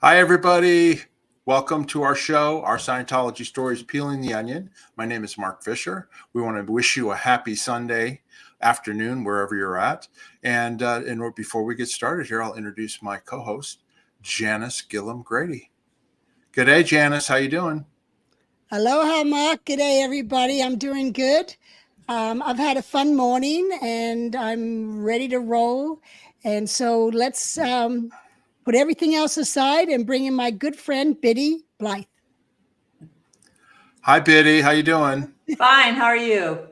Hi, everybody. Welcome to our show, our Scientology Stories Peeling the Onion. My name is Mark Fisher. We want to wish you a happy Sunday afternoon, wherever you're at. And before we get started here, I'll introduce my co-host, Janis Gilham Grady. Good day, Janis. How you doing? Aloha, Mark. Good day, everybody. I'm doing good. I've had a fun morning, and I'm ready to roll. And so let's put everything else aside and bring in my good friend, Biddy Blythe. Hi, Biddy. How you doing? Fine. How are you?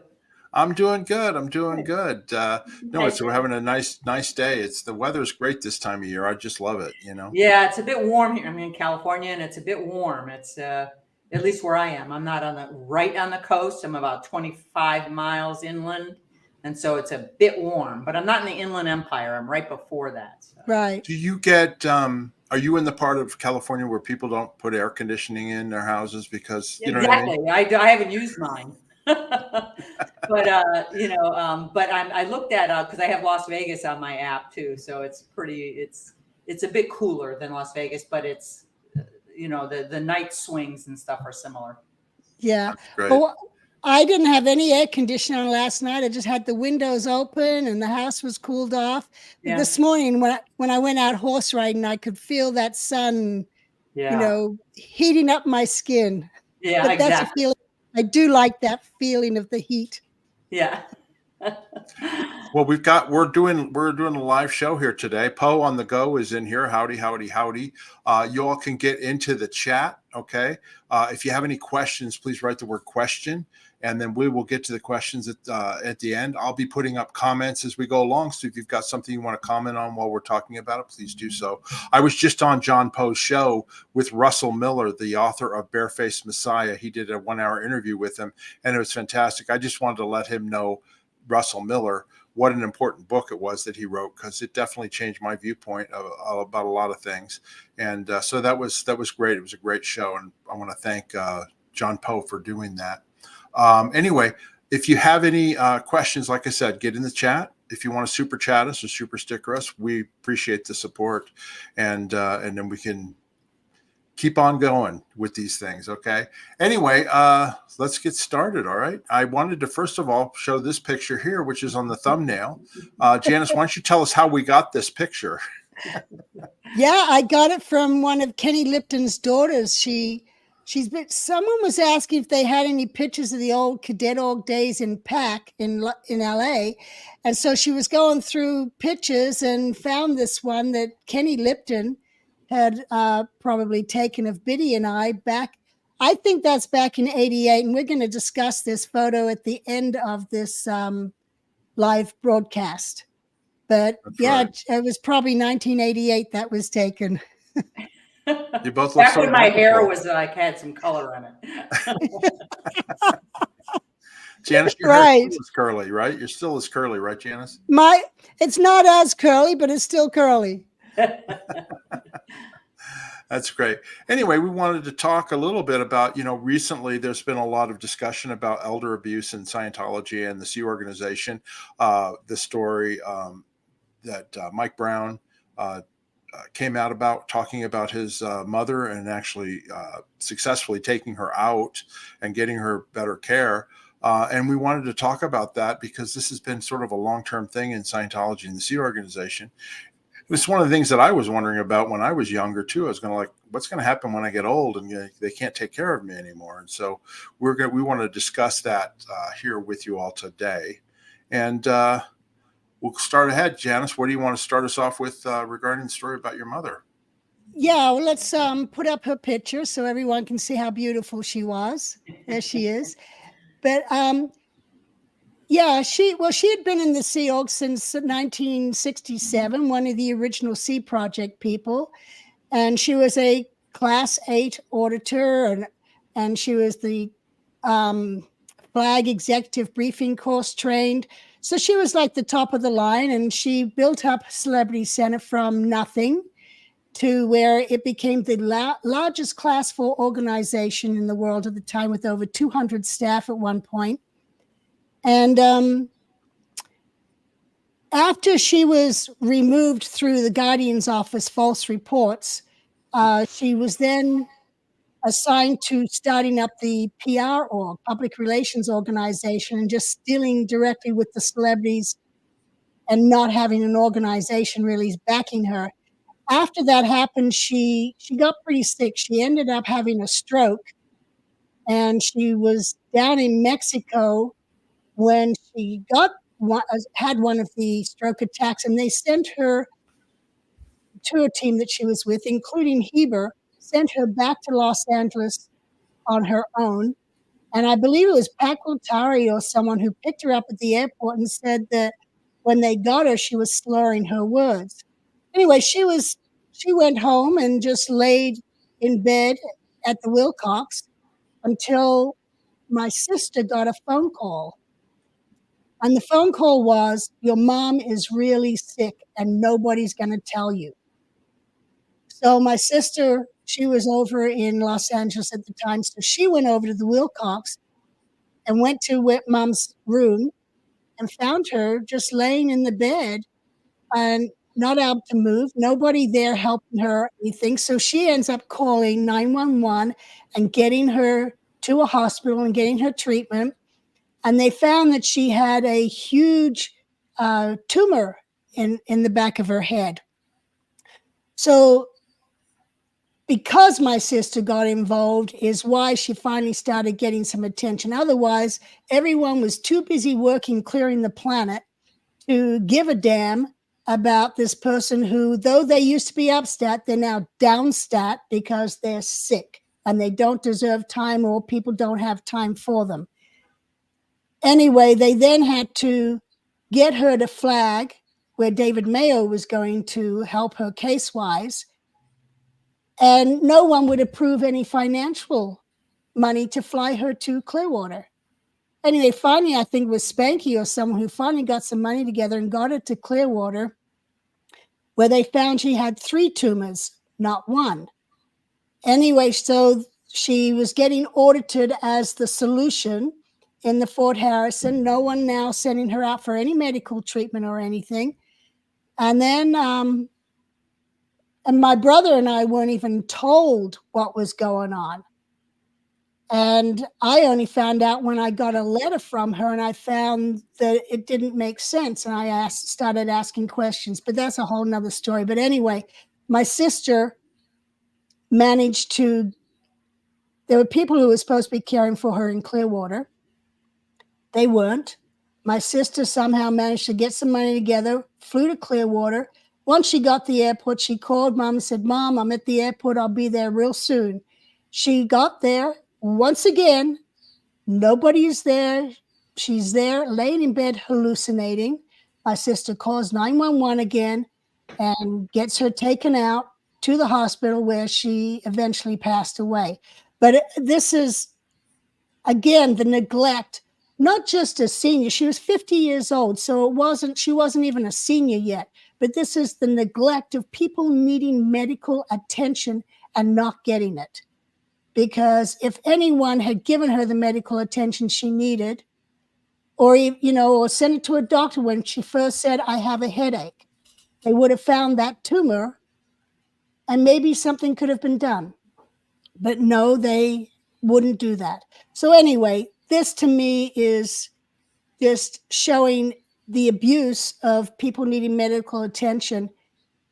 I'm doing good. We're having a nice day. The weather's great this time of year. I just love it, Yeah, it's a bit warm here. I'm in California, and it's a bit warm. It's at least where I am. I'm not right on the coast. I'm about 25 miles inland, and so it's a bit warm. But I'm not in the Inland Empire. I'm right before that. So. Right. Do you get? Are you in the part of California where people don't put air conditioning in their houses because you know exactly? what I mean? I haven't used mine. But I looked at because I have Las Vegas on my app too, so it's a bit cooler than Las Vegas, but it's the night swings and stuff are similar. Yeah. Well, I didn't have any air conditioning on last night. I just had the windows open and the house was cooled off. Yeah. This morning when I went out horse riding, I could feel that sun, heating up my skin. Yeah, but that's a feeling. I do like that feeling of the heat. Yeah. Well, we're doing a live show here today. Poe on the go is in here. Howdy. You all can get into the chat. Okay. If you have any questions, please write the word question, and then we will get to the questions at the end. I'll be putting up comments as we go along. So if you've got something you want to comment on while we're talking about it, please do so. I was just on John Poe's show with Russell Miller, the author of Barefaced Messiah. He did a 1-hour interview with him, and it was fantastic. I just wanted to let him know, Russell Miller, what an important book it was that he wrote, because it definitely changed my viewpoint about a lot of things. And so that was great. It was a great show, and I want to thank John Poe for doing that. Anyway, if you have any questions, like I said, get in the chat. If you want to super chat us or super sticker us, we appreciate the support, and then we can keep on going with these things. Okay. Anyway, let's get started. All right. I wanted to first of all show this picture here, which is on the thumbnail. Janis, why don't you tell us how we got this picture? Yeah, I got it from one of Kenny Lipton's daughters. Someone was asking if they had any pictures of the old Cadet Org days in PAC in LA. And so she was going through pictures and found this one that Kenny Lipton had probably taken of Biddy and I back. I think that's back in '88, and we're going to discuss this photo at the end of this live broadcast. But that's right. It was probably 1988 that was taken. You both look back so when my hair was had some color in it. Janis, your hair is curly, right? You're still as curly, right, Janis? It's not as curly, but it's still curly. That's great. Anyway, we wanted to talk a little bit about, recently there's been a lot of discussion about elder abuse in Scientology and the Sea Organization. The story that Mike Brown came out about, talking about his mother and actually successfully taking her out and getting her better care. And we wanted to talk about that because this has been sort of a long-term thing in Scientology and the Sea Organization. It's one of the things that I was wondering about when I was younger too. I was going to what's going to happen when I get old and they can't take care of me anymore? And so we want to discuss that here with you all today. And we'll start ahead. Janis, what do you want to start us off with regarding the story about your mother? Yeah, well, let's put up her picture so everyone can see how beautiful she was. There she is. But she had been in the Sea Org since 1967, one of the original Sea Project people. And she was a Class 8 auditor, and she was the Flag Executive Briefing Course trained. So she was like the top of the line, and she built up Celebrity Center from nothing to where it became the largest Class 4 organization in the world at the time, with over 200 staff at one point. And after she was removed through the Guardian's office false reports, She was then assigned to starting up the PR org, public relations organization, and just dealing directly with the celebrities and not having an organization really backing her. After that happened, she got pretty sick. She ended up having a stroke, and she was down in Mexico when she had one of the stroke attacks, and they sent her tour team that she was with, including Heber, sent her back to Los Angeles on her own. And I believe it was Pat Gualtari or someone who picked her up at the airport and said that when they got her, she was slurring her words. Anyway, she went home and just laid in bed at the Wilcox until my sister got a phone call. And the phone call was, your mom is really sick and nobody's going to tell you. So my sister, she was over in Los Angeles at the time, so she went over to the Wilcox and went to mom's room and found her just laying in the bed and not able to move, nobody there helping her anything. So she ends up calling 911 and getting her to a hospital and getting her treatment. And they found that she had a huge tumor in the back of her head. So because my sister got involved is why she finally started getting some attention. Otherwise, everyone was too busy working, clearing the planet to give a damn about this person who, though they used to be upstat, they're now downstat because they're sick and they don't deserve time or people don't have time for them. Anyway, they then had to get her to Flag, where David Mayo was going to help her case-wise, and no one would approve any financial money to fly her to Clearwater. Anyway, finally, I think it was Spanky or someone who finally got some money together and got her to Clearwater, where they found she had 3 tumors, not 1. Anyway, so she was getting audited as the solution in the Fort Harrison. No one now sending her out for any medical treatment or anything. And then, and my brother and I weren't even told what was going on. And I only found out when I got a letter from her and I found that it didn't make sense. And I started asking questions, but that's a whole nother story. But anyway, my sister managed to, there were people who were supposed to be caring for her in Clearwater. They weren't. My sister somehow managed to get some money together, flew to Clearwater. Once she got to the airport, she called Mom and said, Mom, I'm at the airport. I'll be there real soon. She got there. Once again, nobody is there. She's there laying in bed hallucinating. My sister calls 911 again and gets her taken out to the hospital where she eventually passed away. But this is, again, the neglect, not just a senior. She was 50 years old, so she wasn't even a senior yet. But this is the neglect of people needing medical attention and not getting it. Because if anyone had given her the medical attention she needed, or sent it to a doctor when she first said, I have a headache, they would have found that tumor and maybe something could have been done. But no, they wouldn't do that. So anyway, this to me is just showing the abuse of people needing medical attention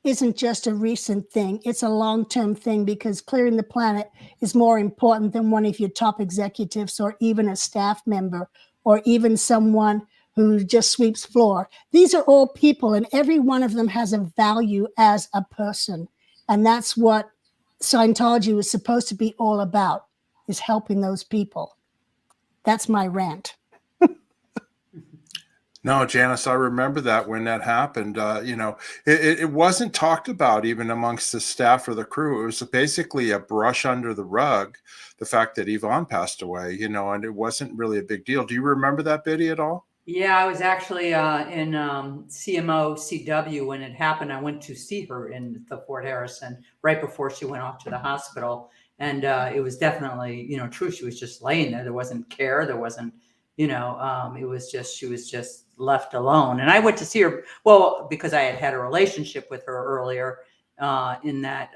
isn't just a recent thing. It's a long-term thing because clearing the planet is more important than one of your top executives or even a staff member or even someone who just sweeps floor. These are all people and every one of them has a value as a person. And that's what Scientology was supposed to be all about, is helping those people. That's my rant. No, Janis, I remember that when that happened. It wasn't talked about even amongst the staff or the crew. It was basically a brush under the rug, the fact that Ivonne passed away, and it wasn't really a big deal. Do you remember that, Biddy, at all? Yeah, I was actually in CMO CW when it happened. I went to see her in the Fort Harrison right before she went off to the hospital. And it was definitely, true. She was just laying there. There wasn't care. There wasn't, it was just, she was just left alone. And I went to see her, well, because I had had a relationship with her earlier in that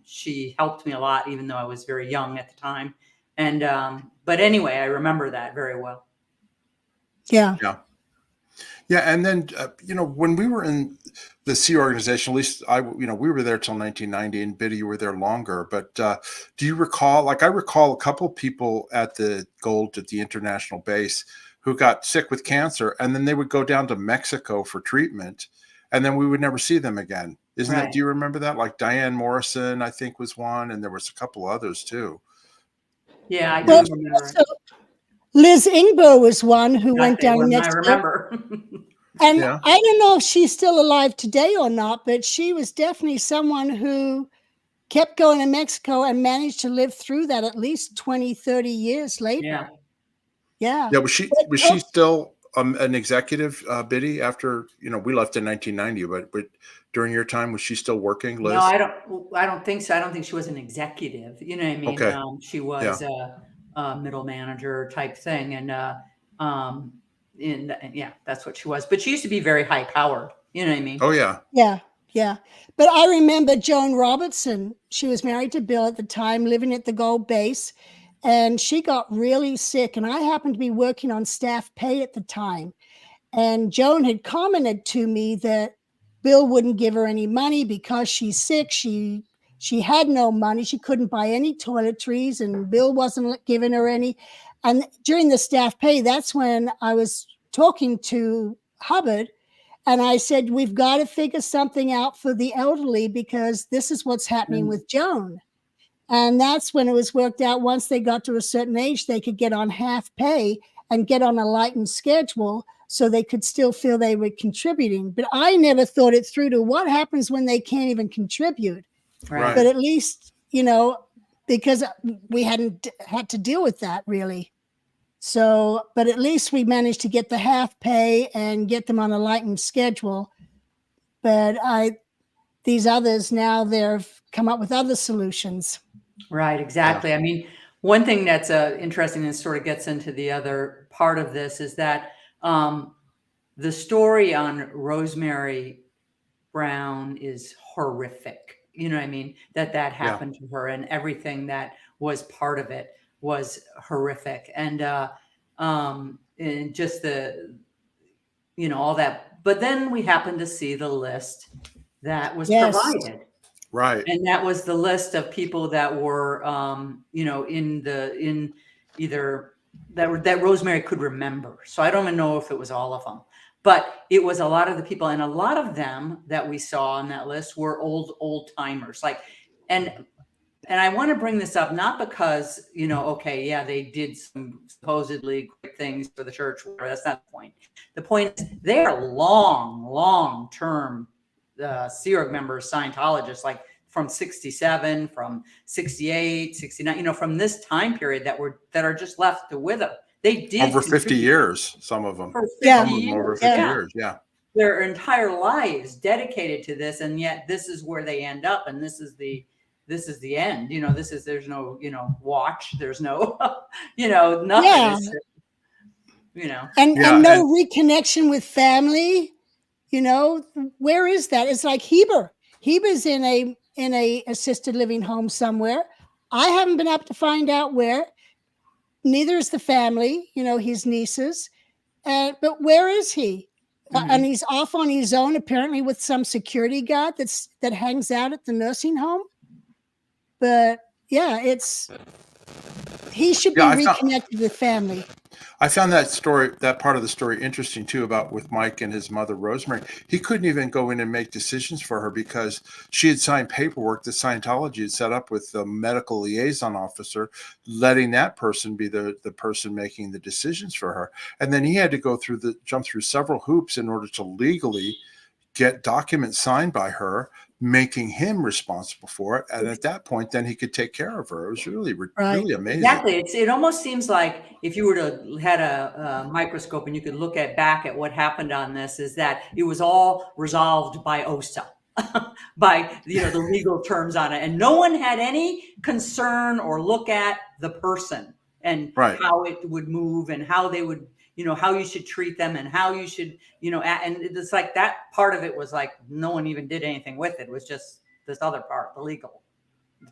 she helped me a lot, even though I was very young at the time. And but anyway, I remember that very well. Yeah. Yeah. Yeah, and then when we were in the Sea Organization, at least we were there till 1990, and Biddy, you were there longer. But do you recall? Like I recall a couple of people at the international base who got sick with cancer, and then they would go down to Mexico for treatment, and then we would never see them again. Isn't that? Right. Do you remember that? Like Diane Morrison, I think, was one, and there was a couple others too. Yeah, I do Well, remember. so Liz Ingber was one who went down I next. remember. And Yeah. I don't know if she's still alive today or not, but she was definitely someone who kept going to Mexico and managed to live through that at least 20, 30 years later. Yeah. Yeah. Yeah. Was she still an executive, Biddy, after, we left in 1990, but during your time, was she still working, Liz? No, I don't think so. I don't think she was an executive. You know what I mean? Okay. She was a middle manager type thing. And yeah, that's what she was. But she used to be very high powered. You know what I mean? Oh, yeah. Yeah. Yeah. But I remember Joan Robertson. She was married to Bill at the time, living at the Gold Base. And she got really sick. And I happened to be working on staff pay at the time. And Joan had commented to me that Bill wouldn't give her any money because she's sick. She had no money. She couldn't buy any toiletries, and Bill wasn't giving her any. And during the staff pay, that's when I was talking to Hubbard, and I said, we've got to figure something out for the elderly because this is what's happening with Joan. And that's when it was worked out. Once they got to a certain age, they could get on half pay and get on a lightened schedule so they could still feel they were contributing. But I never thought it through to what happens when they can't even contribute. Right. But at least, because we hadn't had to deal with that really. So, but at least we managed to get the half pay and get them on a lightened schedule. But these others now, they've come up with other solutions. Right, exactly. Yeah. I mean, one thing that's interesting and sort of gets into the other part of this is that the story on Rosemary Brown is horrific. You know what I mean? That happened to her, and everything that was part of it was horrific. And just the, all that. But then we happened to see the list that was provided. Right. And that was the list of people that were, in either that Rosemary could remember. So I don't even know if it was all of them, but it was a lot of the people, and a lot of them that we saw on that list were old timers. And I want to bring this up, not because, they did some supposedly great things for the church. That's not the point. The point is they are long-term Sea Org members, Scientologists, like from 67, from 68, 69, from this time period that are just left with them. They did over 50 years, some of them. For 50 Yeah. years. Over 50 years, yeah. Their entire lives dedicated to this, and yet this is where they end up, and this is the end. There's no, watch. There's no, nothing. Yeah. And no reconnection with family. Where is that? It's like Heber. Heber's in a assisted living home somewhere. I haven't been able to find out where. Neither is the family, his nieces. But where is he? Mm-hmm. And he's off on his own, apparently with some security guard that hangs out at the nursing home. But yeah, he should be reconnected with family. I found that part of the story interesting too, about with Mike and his mother, Rosemary. He couldn't even go in and make decisions for her because she had signed paperwork that Scientology had set up with the medical liaison officer, letting that person be the person making the decisions for her. And then he had to jump through several hoops in order to legally get documents signed by her, making him responsible for it. And at that point, then he could take care of her. It was really amazing. Exactly. It almost seems like if you were to had a microscope and you could look back at what happened on this, is that it was all resolved by OSA, by the legal terms on it. And no one had any concern or look at the person and how it would move and how they would, how you should treat them and how you should, and it's like that part of it was like no one even did anything with it. It was just this other part, the legal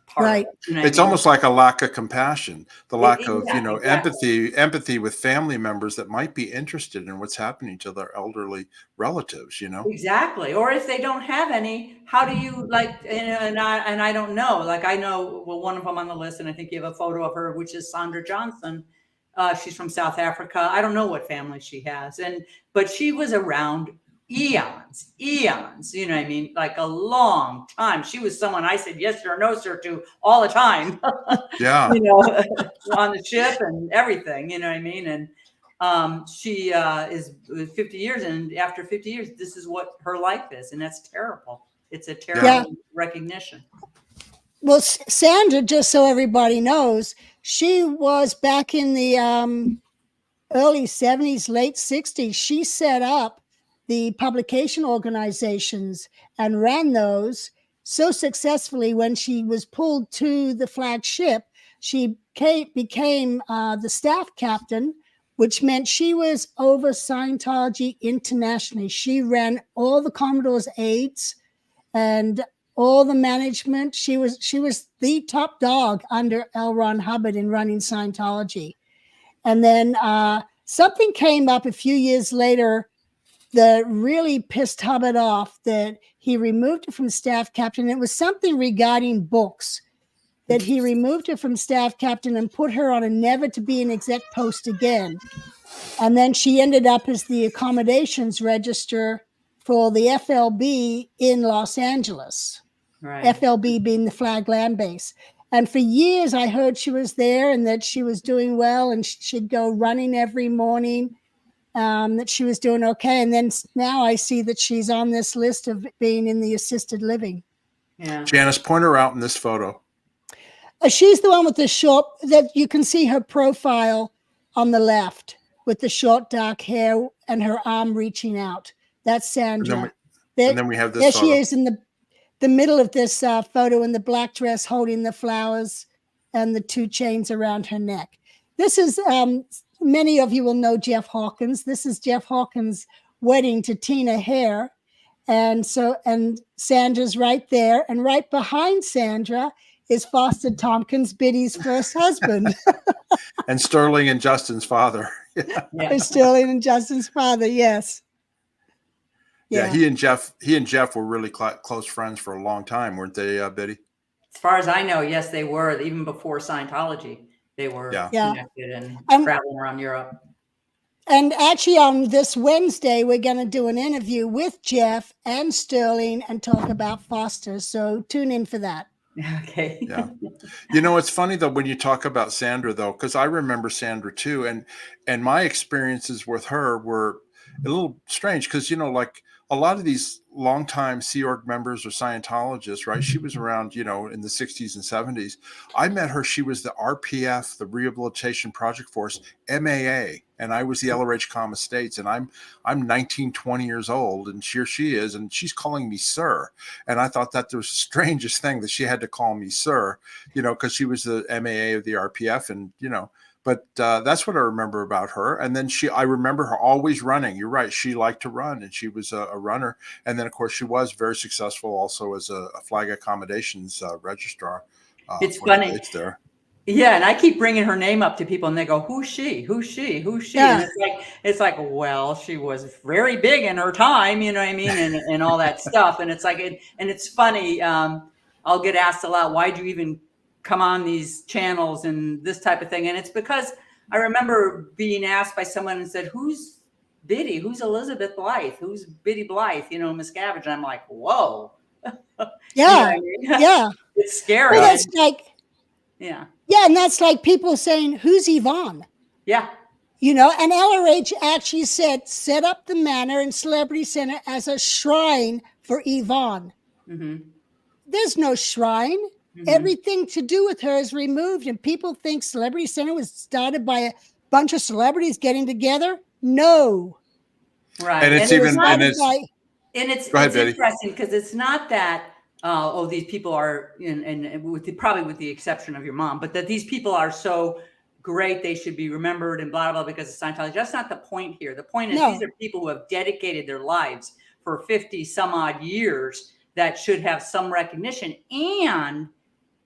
part. Right. You know what It's I mean? almost like a lack of compassion, the lack of, Exactly. empathy with family members that might be interested in what's happening to their elderly relatives, Exactly. Or if they don't have any, how do you like, and I don't know, like I know, well, one of them on the list, and I think you have a photo of her, which is Sandra Johnson. She's from South Africa. I don't know what family she has. But she was around eons, you know what I mean? Like a long time. She was someone I said yes sir, no sir to all the time, Yeah. on the ship and everything, you know what I mean? And she is 50 years, and after 50 years, this is what her life is, and that's terrible. It's a terrible recognition. Well, Sandra, just so everybody knows, she was back in the early 70s, late 60s. She set up the publication organizations and ran those so successfully. When she was pulled to the flagship, she became the staff captain, which meant she was over Scientology internationally. She ran all the Commodore's aides and all the management. She was the top dog under L. Ron Hubbard in running Scientology. And then something came up a few years later that really pissed Hubbard off, that he removed her from staff captain. It was something regarding books, that he removed her from staff captain and put her on a never to be an exec post again. And then she ended up as the accommodations register for the FLB in Los Angeles. Right. FLB being the Flag Land Base. And for years, I heard she was there and that she was doing well, and she'd go running every morning, that she was doing okay. And then now I see that she's on this list of being in the assisted living. Yeah. Janis, point her out in this photo. She's the one with the short, that you can see her profile on the left with the short dark hair and her arm reaching out. That's Sandra. And then we have this there photo. She is in the middle of this photo in the black dress, holding the flowers and the 2 chains around her neck. This is, many of you will know Jeff Hawkins. This is Jeff Hawkins' wedding to Tina Hare. And Sandra's right there. And right behind Sandra is Foster Tompkins, Biddy's first husband. And Sterling and Justin's father. Yeah. Sterling and Justin's father, yes. Yeah, he and Jeff were really close friends for a long time, weren't they, Biddy? As far as I know, yes, they were. Even before Scientology, they were connected and traveling around Europe. And actually, on this Wednesday, we're going to do an interview with Jeff and Sterling and talk about Foster. So tune in for that. Okay. Yeah. It's funny though when you talk about Sandra though, because I remember Sandra too, and my experiences with her were a little strange because like a lot of these longtime Sea Org members or Scientologists, right? She was around, in the 60s and 70s. I met her. She was the RPF, the Rehabilitation Project Force, MAA, and I was the LRH Com Estates. And I'm 19, 20 years old, and here she is, and she's calling me sir. And I thought that was the strangest thing that she had to call me sir, because she was the MAA of the RPF, and But that's what I remember about her. And then I remember her always running. You're right. She liked to run, and she was a runner. And then, of course, she was very successful also as a flag accommodations registrar. It's funny. It's there. Yeah, and I keep bringing her name up to people, and they go, "Who's she? Who's she? Who's she?" Yeah. And it's like, well, she was very big in her time, you know what I mean, and all that stuff. And it's like, and it's funny. I'll get asked a lot, "Why'd you even come on these channels and this type of thing?" And it's because I remember being asked by someone and said, "Who's Biddy? Who's Elizabeth Blythe? Who's Biddy Blythe? Miscavige." And I'm like, whoa. Yeah. Yeah. It's scary. Well, that's like, yeah. Yeah. And that's like people saying, "Who's Yvonne?" Yeah. And LRH actually said, set up the Manor and Celebrity Center as a shrine for Yvonne. Mm-hmm. There's no shrine. Mm-hmm. Everything to do with her is removed, and people think Celebrity Center was started by a bunch of celebrities getting together. No. Right. And it's interesting because it's not that, these people are, probably with the exception of your mom, but that these people are so great, they should be remembered and blah, blah, blah, because of Scientology. That's not the point here. The point is these are people who have dedicated their lives for 50 some odd years that should have some recognition. And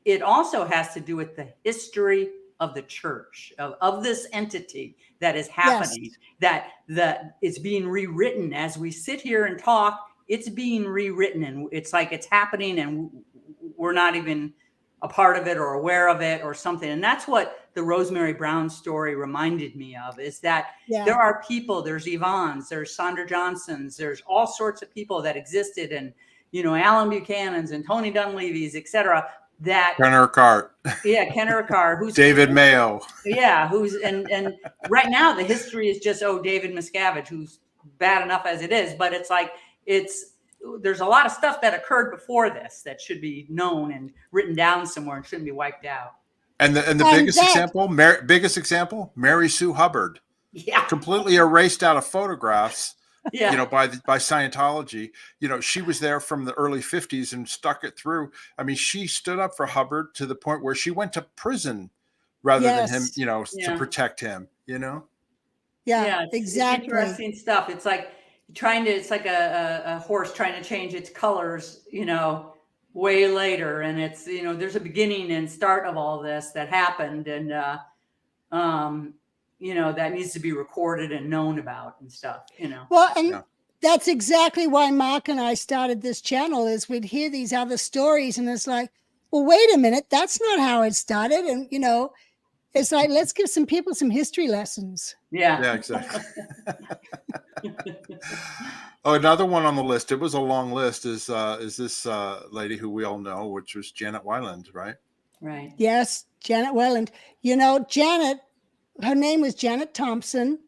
it also has to do with the history of the church, of this entity that is happening, that it's being rewritten as we sit here and talk. It's being rewritten, and it's like it's happening, and we're not even a part of it or aware of it or something. And that's what the Rosemary Brown story reminded me of, is that there are people, there's Yvonne's, there's Sandra Johnson's, there's all sorts of people that existed, and, you know, Alan Buchanan's and Tony Dunleavy's, et cetera, that Ken Urquhart. Yeah, Ken Urquhart, who's David Mayo. Yeah, who's and right now the history is just, oh, David Miscavige, who's bad enough as it is, but it's like there's a lot of stuff that occurred before this that should be known and written down somewhere and shouldn't be wiped out. And the biggest example, Mary Sue Hubbard. Yeah. Completely erased out of photographs. Yeah. You know, by Scientology. You know, she was there from the early 50s and stuck it through. I mean, she stood up for Hubbard to the point where she went to prison rather than him, you know, to protect him, you know? Yeah, exactly. It's interesting stuff. It's like it's like a horse trying to change its colors, you know, way later. And it's, you know, there's a beginning and start of all this that happened. And, you know, that needs to be recorded and known about and stuff, you know. Well, and that's exactly why Mark and I started this channel, is we'd hear these other stories and it's like, well, wait a minute, that's not how it started. And, you know, it's like, let's give some people some history lessons. Yeah, exactly. Oh, another one on the list. It was a long list. Is this lady who we all know, which was Janet Wiland, right? Right. Yes, Janet Wiland. You know, Janet, her name was Janet Thompson,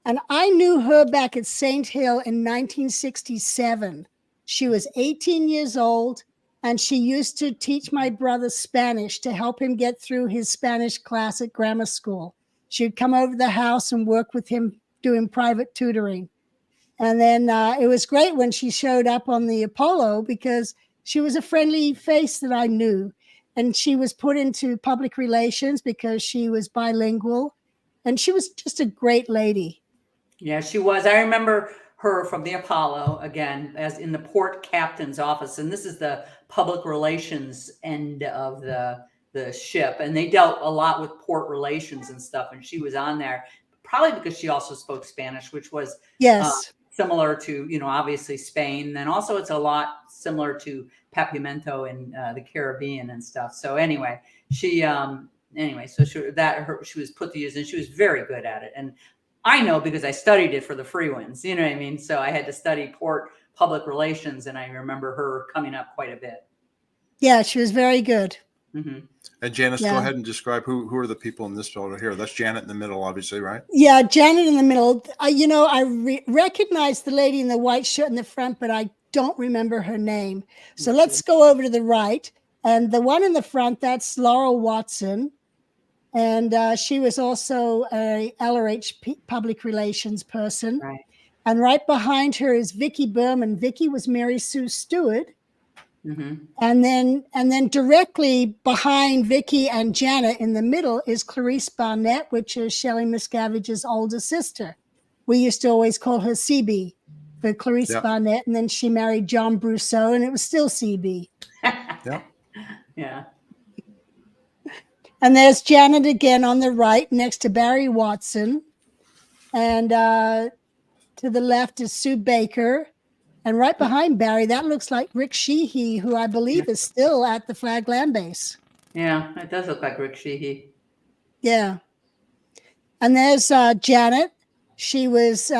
and I knew her back at St. Hill in 1967. She was 18 years old, and she used to teach my brother Spanish to help him get through his Spanish class at grammar school. She would come over to the house and work with him doing private tutoring. And then it was great when she showed up on the Apollo, because she was a friendly face that I knew. And she was put into public relations because she was bilingual. And she was just a great lady. Yeah, she was. I remember her from the Apollo, again, as in the port captain's office. And this is the public relations end of the ship. And they dealt a lot with port relations and stuff. And she was on there, probably because she also spoke Spanish, which was similar to, you know, obviously Spain. And also it's a lot similar to Papiamento in the Caribbean and stuff. So anyway, she was put to use, and she was very good at it. And I know because I studied it for the free ones, you know what I mean? So I had to study port public relations, and I remember her coming up quite a bit. Yeah, she was very good. Mm-hmm. And Janis, go ahead and describe who are the people in this photo here. That's Janet in the middle, obviously, right? Yeah, Janet in the middle. You know, I recognize the lady in the white shirt in the front, but I don't remember her name. So let's go over to the right. And the one in the front, that's Laurel Watson. And she was also a LRH public relations person. Right. And right behind her is Vicki Berman. Vicki was Mary Sue Stewart. Mm-hmm. And then directly behind Vicki and Janet in the middle is Clarice Barnett, which is Shelley Miscavige's older sister. We used to always call her CB for Clarice Barnett. And then she married John Brousseau, and it was still CB. Yeah. And there's Janet again on the right next to Barry Watson. And to the left is Sue Baker. And right behind Barry, that looks like Rick Sheehy, who I believe is still at the Flag Land Base. Yeah, it does look like Rick Sheehy. Yeah. And there's Janet. She was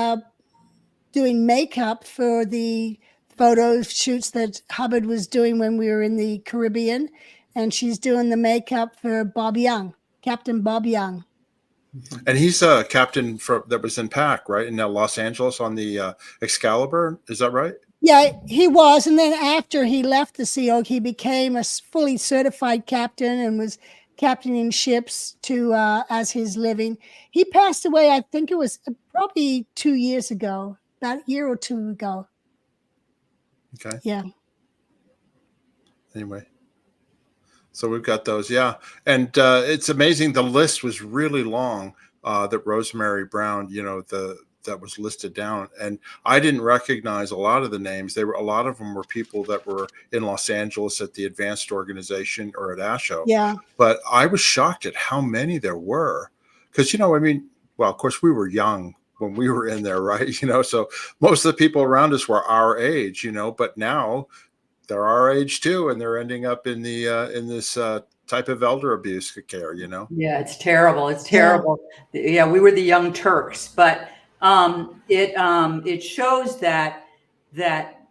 doing makeup for the photo shoots that Hubbard was doing when we were in the Caribbean. And she's doing the makeup for Bob Young, Captain Bob Young. And he's a captain that was in PAC, right? In Los Angeles on the Excalibur. Is that right? Yeah, he was. And then after he left the Sea Org, he became a fully certified captain and was captaining ships as his living. He passed away, I think it was probably 2 years ago, about a year or two ago. Okay. Yeah. Anyway. So we've got those, and it's amazing. The list was really long. That Rosemary Brown, you know, that was listed down, and I didn't recognize a lot of the names. A lot of them were people that were in Los Angeles at the Advanced Organization or at ASHO. Yeah. But I was shocked at how many there were, because I mean, well, of course we were young when we were in there, right? So most of the people around us were our age, but now they're our age too, and they're ending up in this type of elder abuse care. Yeah, it's terrible. It's terrible. Yeah, we were the Young Turks, but it shows that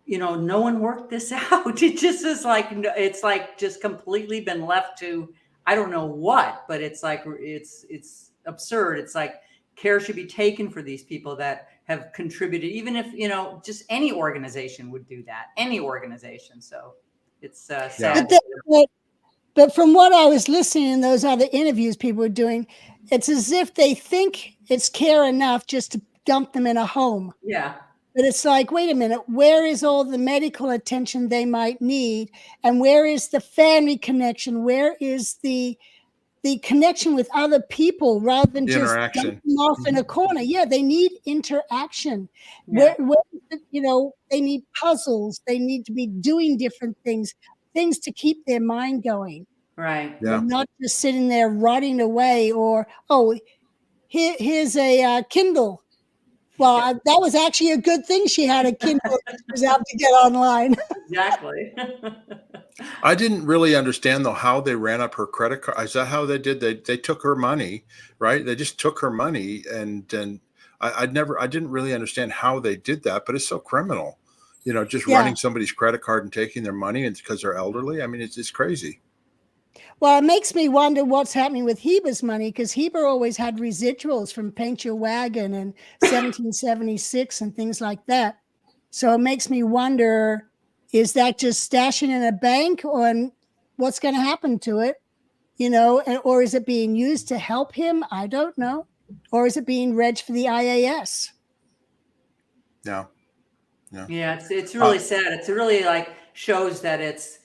no one worked this out. It just is like, it's like just completely been left to, I don't know what, but it's like it's absurd. It's like care should be taken for these people that have contributed, even if just any organization would do that, any organization. So it's sad. But from what I was listening in those other interviews people were doing, it's as if they think it's care enough just to dump them in a home. Yeah. But it's like, wait a minute, where is all the medical attention they might need? And where is the family connection? Where is the connection with other people rather than just dump them off in a corner? Yeah, they need interaction. Yeah. Where they need puzzles. They need to be doing different things to keep their mind going. Right. Yeah. Not just sitting there rotting away, or, here's a Kindle. Well, that was actually a good thing she had a Kindle. She was able to get online. Exactly. I didn't really understand, though, how they ran up her credit card. Is that how they did? They took her money, right? They just took her money, and I didn't really understand how they did that, but it's so criminal. Just running somebody's credit card and taking their money, and because they're elderly. I mean, it's crazy. Well, it makes me wonder what's happening with Heber's money, because Heber always had residuals from Paint Your Wagon and 1776 and things like that. So it makes me wonder, is that just stashing in a bank, or what's going to happen to it? Or is it being used to help him? I don't know. Or is it being read for the IAS? Yeah. Yeah, it's really sad. It's really shows that it's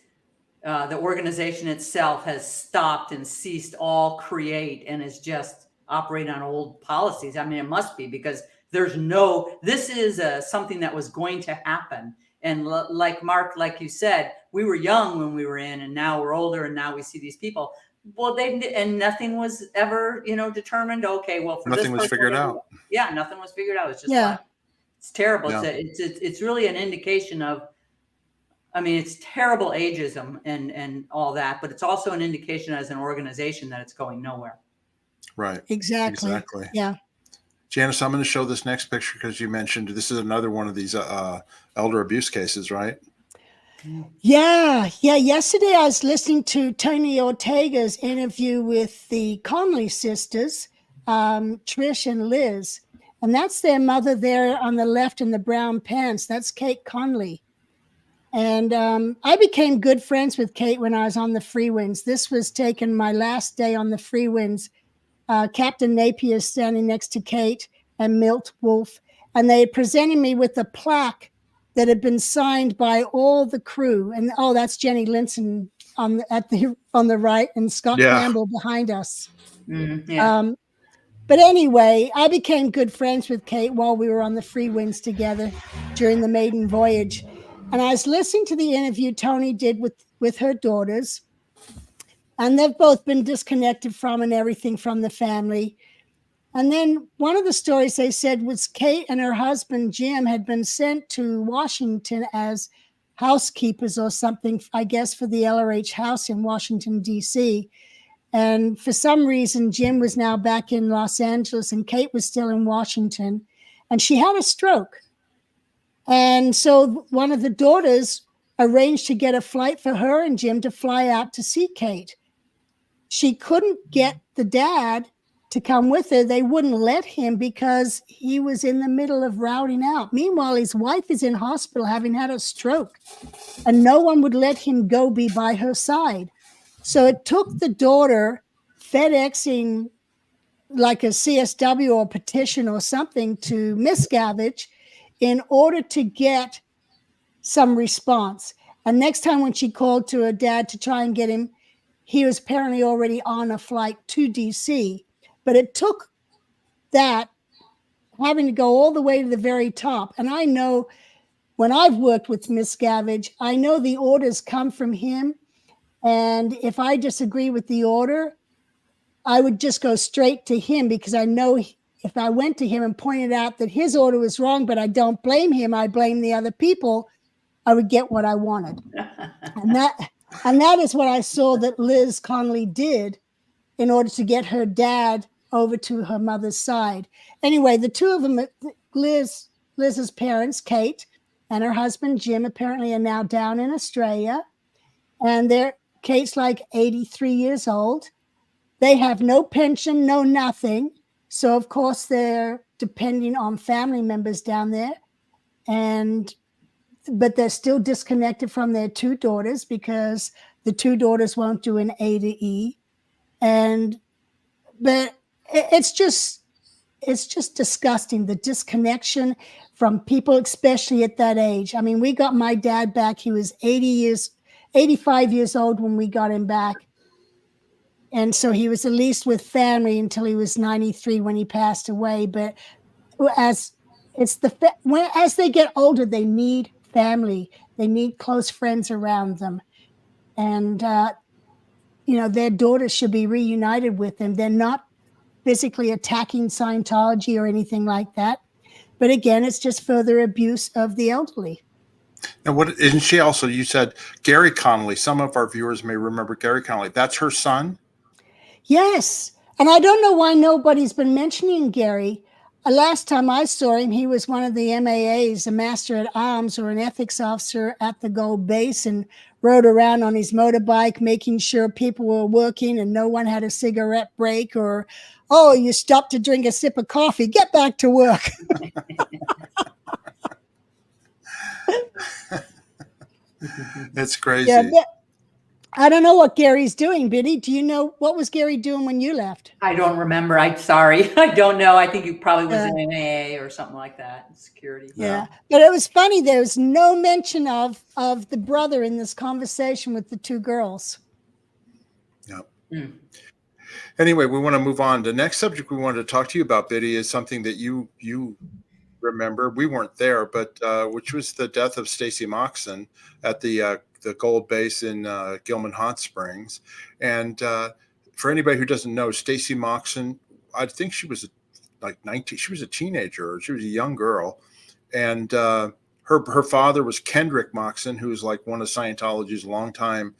the organization itself has stopped and ceased all create and is just operating on old policies. I mean, it must be, because this is something that was going to happen. And like Mark, like you said, we were young when we were in, and now we're older, and now we see these people. Well, and nothing was ever, determined. Okay, well, for nothing was figured out. Yeah, nothing was figured out. It's just it's terrible. Yeah. It's really an indication of, I mean, it's terrible ageism and all that, but it's also an indication as an organization that it's going nowhere. Right. Exactly. Yeah. Janis, I'm going to show this next picture because you mentioned this is another one of these elder abuse cases, right? Yeah. Yesterday I was listening to Tony Ortega's interview with the Conley sisters, Trish and Liz. And that's their mother there on the left in the brown pants. That's Kate Conley. And I became good friends with Kate when I was on the Free Winds. This was taken my last day on the Free Winds. Captain Napier standing next to Kate and Milt Wolf. And they presented me with a plaque that had been signed by all the crew. And that's Jenny Linson on the right, and Scott Campbell behind us. But anyway, I became good friends with Kate while we were on the Free Winds together during the maiden voyage. And I was listening to the interview Tony did with her daughters. And they've both been disconnected from and everything from the family. And then one of the stories they said was Kate and her husband, Jim, had been sent to Washington as housekeepers or something, I guess, for the LRH house in Washington, D.C. And for some reason, Jim was now back in Los Angeles and Kate was still in Washington. And she had a stroke. And so one of the daughters arranged to get a flight for her and Jim to fly out to see Kate. She couldn't get the dad to come with her. They wouldn't let him because he was in the middle of routing out. Meanwhile, his wife is in hospital having had a stroke, and no one would let him go be by her side. So it took the daughter FedExing like a CSW or petition or something to Miscavige in order to get some response. And next time when she called to her dad to try and get him, he was apparently already on a flight to DC. But it took that having to go all the way to the very top. And I know when I've worked with Miscavige, I know the orders come from him. And if I disagree with the order, I would just go straight to him, because I know if I went to him and pointed out that his order was wrong, but I don't blame him, I blame the other people, I would get what I wanted. And that is what I saw that Liz Connolly did in order to get her dad over to her mother's side. Anyway, the two of them, Liz's parents, Kate, and her husband, Jim, apparently are now down in Australia. And Kate's like 83 years old. They have no pension, no nothing. So, of course, they're depending on family members down there. But they're still disconnected from their two daughters, because the two daughters won't do an A to E. But it's just disgusting, the disconnection from people, especially at that age. I mean, we got my dad back. He was 85 years old when we got him back. And so he was at least with family until he was 93 when he passed away. But as they get older, they need family. They need close friends around them. And, their daughters should be reunited with them. They're not physically attacking Scientology or anything like that. But again, it's just further abuse of the elderly. And what isn't she also? You said Gary Connolly. Some of our viewers may remember Gary Connolly. That's her son? Yes. And I don't know why nobody's been mentioning Gary. Last time I saw him, he was one of the MAAs, a master at arms or an ethics officer at the Gold Base, and rode around on his motorbike, making sure people were working and no one had a cigarette break, or, oh, you stopped to drink a sip of coffee, get back to work. It's crazy. Yeah, I don't know what Gary's doing, Biddy. Do you know what was Gary doing when you left? I don't remember. I'm sorry. I don't know. I think he probably was in MAA or something like that. Security. Yeah. But it was funny. There was no mention of the brother in this conversation with the two girls. Yep. Mm. Anyway, we want to move on. The next subject we wanted to talk to you about, Biddy, is something that you remember. We weren't there, but which was the death of Stacy Moxen at the Gold Base in Gilman Hot Springs. And for anybody who doesn't know, Stacy Moxen, I think she was like 19. She was a teenager. She was a young girl. And her father was Kendrick Moxen, who was like one of Scientology's longtime,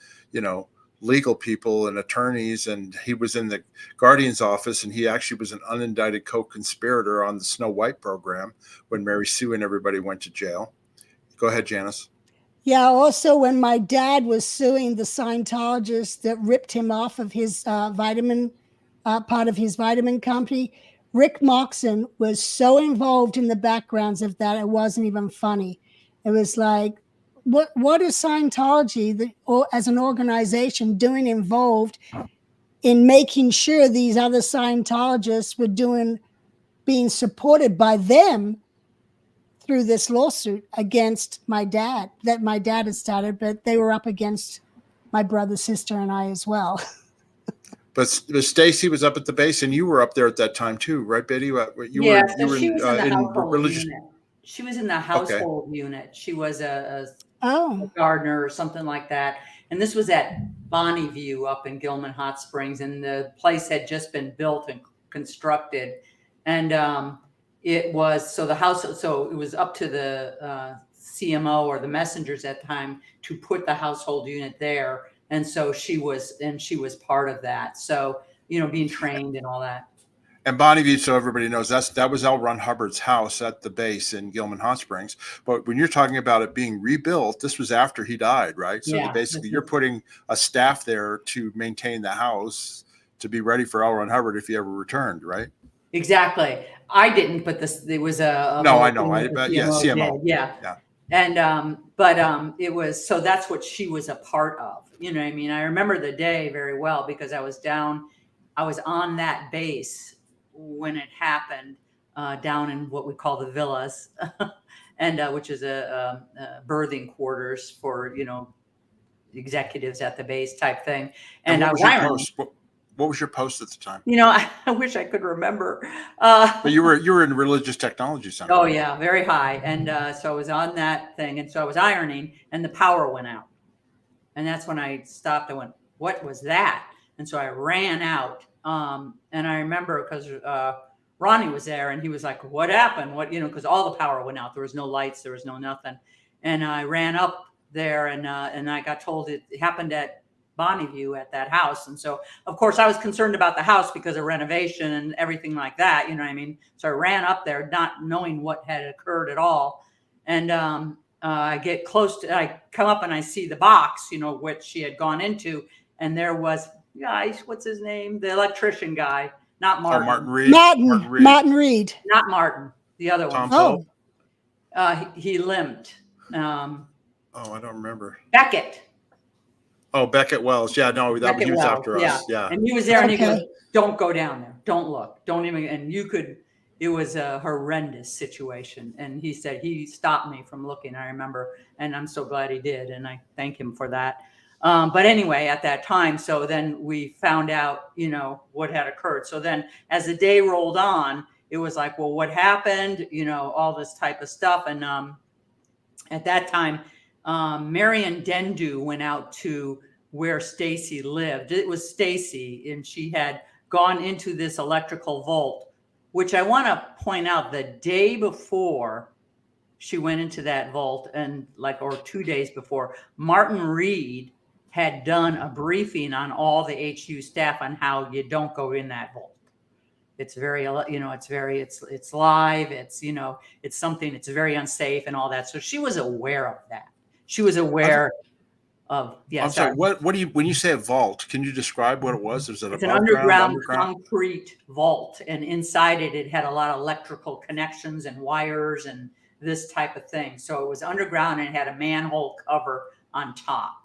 legal people and attorneys. And he was in the Guardian's office, and he actually was an unindicted co-conspirator on the Snow White program when Mary Sue and everybody went to jail. Go ahead, Janis. Yeah, also when my dad was suing the Scientologists that ripped him off of his vitamin company, Rick Moxon was so involved in the backgrounds of that, it wasn't even funny. It was like, what is Scientology as an organization doing involved in making sure these other Scientologists were being supported by them through this lawsuit against my dad that my dad had started, but they were up against my brother, sister, and I as well. But Stacy was up at the base, and you were up there at that time too, right, Biddy? She was in the religious unit. She was in the household unit. She was a gardener or something like that. And this was at Bonneview up in Gilman Hot Springs, and the place had just been built and constructed. And it was it was up to the CMO or the messengers at the time to put the household unit there. And so she was part of that. So, being trained and all that. And Bonneview, so everybody knows, that was L. Ron Hubbard's house at the base in Gilman Hot Springs. But when you're talking about it being rebuilt, this was after he died, right? So basically you're putting a staff there to maintain the house to be ready for L. Ron Hubbard if he ever returned, right? Exactly. I didn't, but there was a no, I know. CMO. Yeah. And but it was, so that's what she was a part of. You know what I mean? I remember the day very well because I was on that base when it happened, down in what we call the villas, and which is a birthing quarters for executives at the base type thing. And What was your post at the time? I wish I could remember. But you were in Religious Technology Center. Oh yeah, very high. And so I was on that thing, and so I was ironing, and the power went out, and that's when I stopped. I went, "What was that?" And so I ran out. And I remember because Ronnie was there, and he was like, "What happened? What because all the power went out. There was no lights. There was no nothing." And I ran up there, and I got told it happened at Bonneview at that house. And so, of course, I was concerned about the house because of renovation and everything like that. You know what I mean? So I ran up there, not knowing what had occurred at all. And I get close to, I come up and I see the box, which she had gone into. And there was, guys, what's his name? The electrician guy, not Martin. Oh, Martin Reed. Martin Reed. Not Martin, the other one. He limped. I don't remember. Beckett. Oh, Beckett Wells. Yeah, no, he was after us. Yeah. And he was there, and he goes, "Don't go down there. Don't look. Don't even." And it was a horrendous situation. And he said he stopped me from looking, I remember. And I'm so glad he did. And I thank him for that. But anyway, at that time, so then we found out, what had occurred. So then as the day rolled on, it was like, well, what happened? All this type of stuff. And at that time, Marion Dendu went out to where Stacy lived. It was Stacy, and she had gone into this electrical vault, which I want to point out the day before she went into that vault, and or 2 days before, Martin Reed had done a briefing on all the HU staff on how you don't go in that vault. It's very, it's live. It's, it's something, it's very unsafe and all that. So she was aware of that. She was aware of, I'm sorry. What do you, when you say a vault, can you describe what it was? Is it it's an underground concrete vault, and inside it had a lot of electrical connections and wires and this type of thing. So it was underground and it had a manhole cover on top.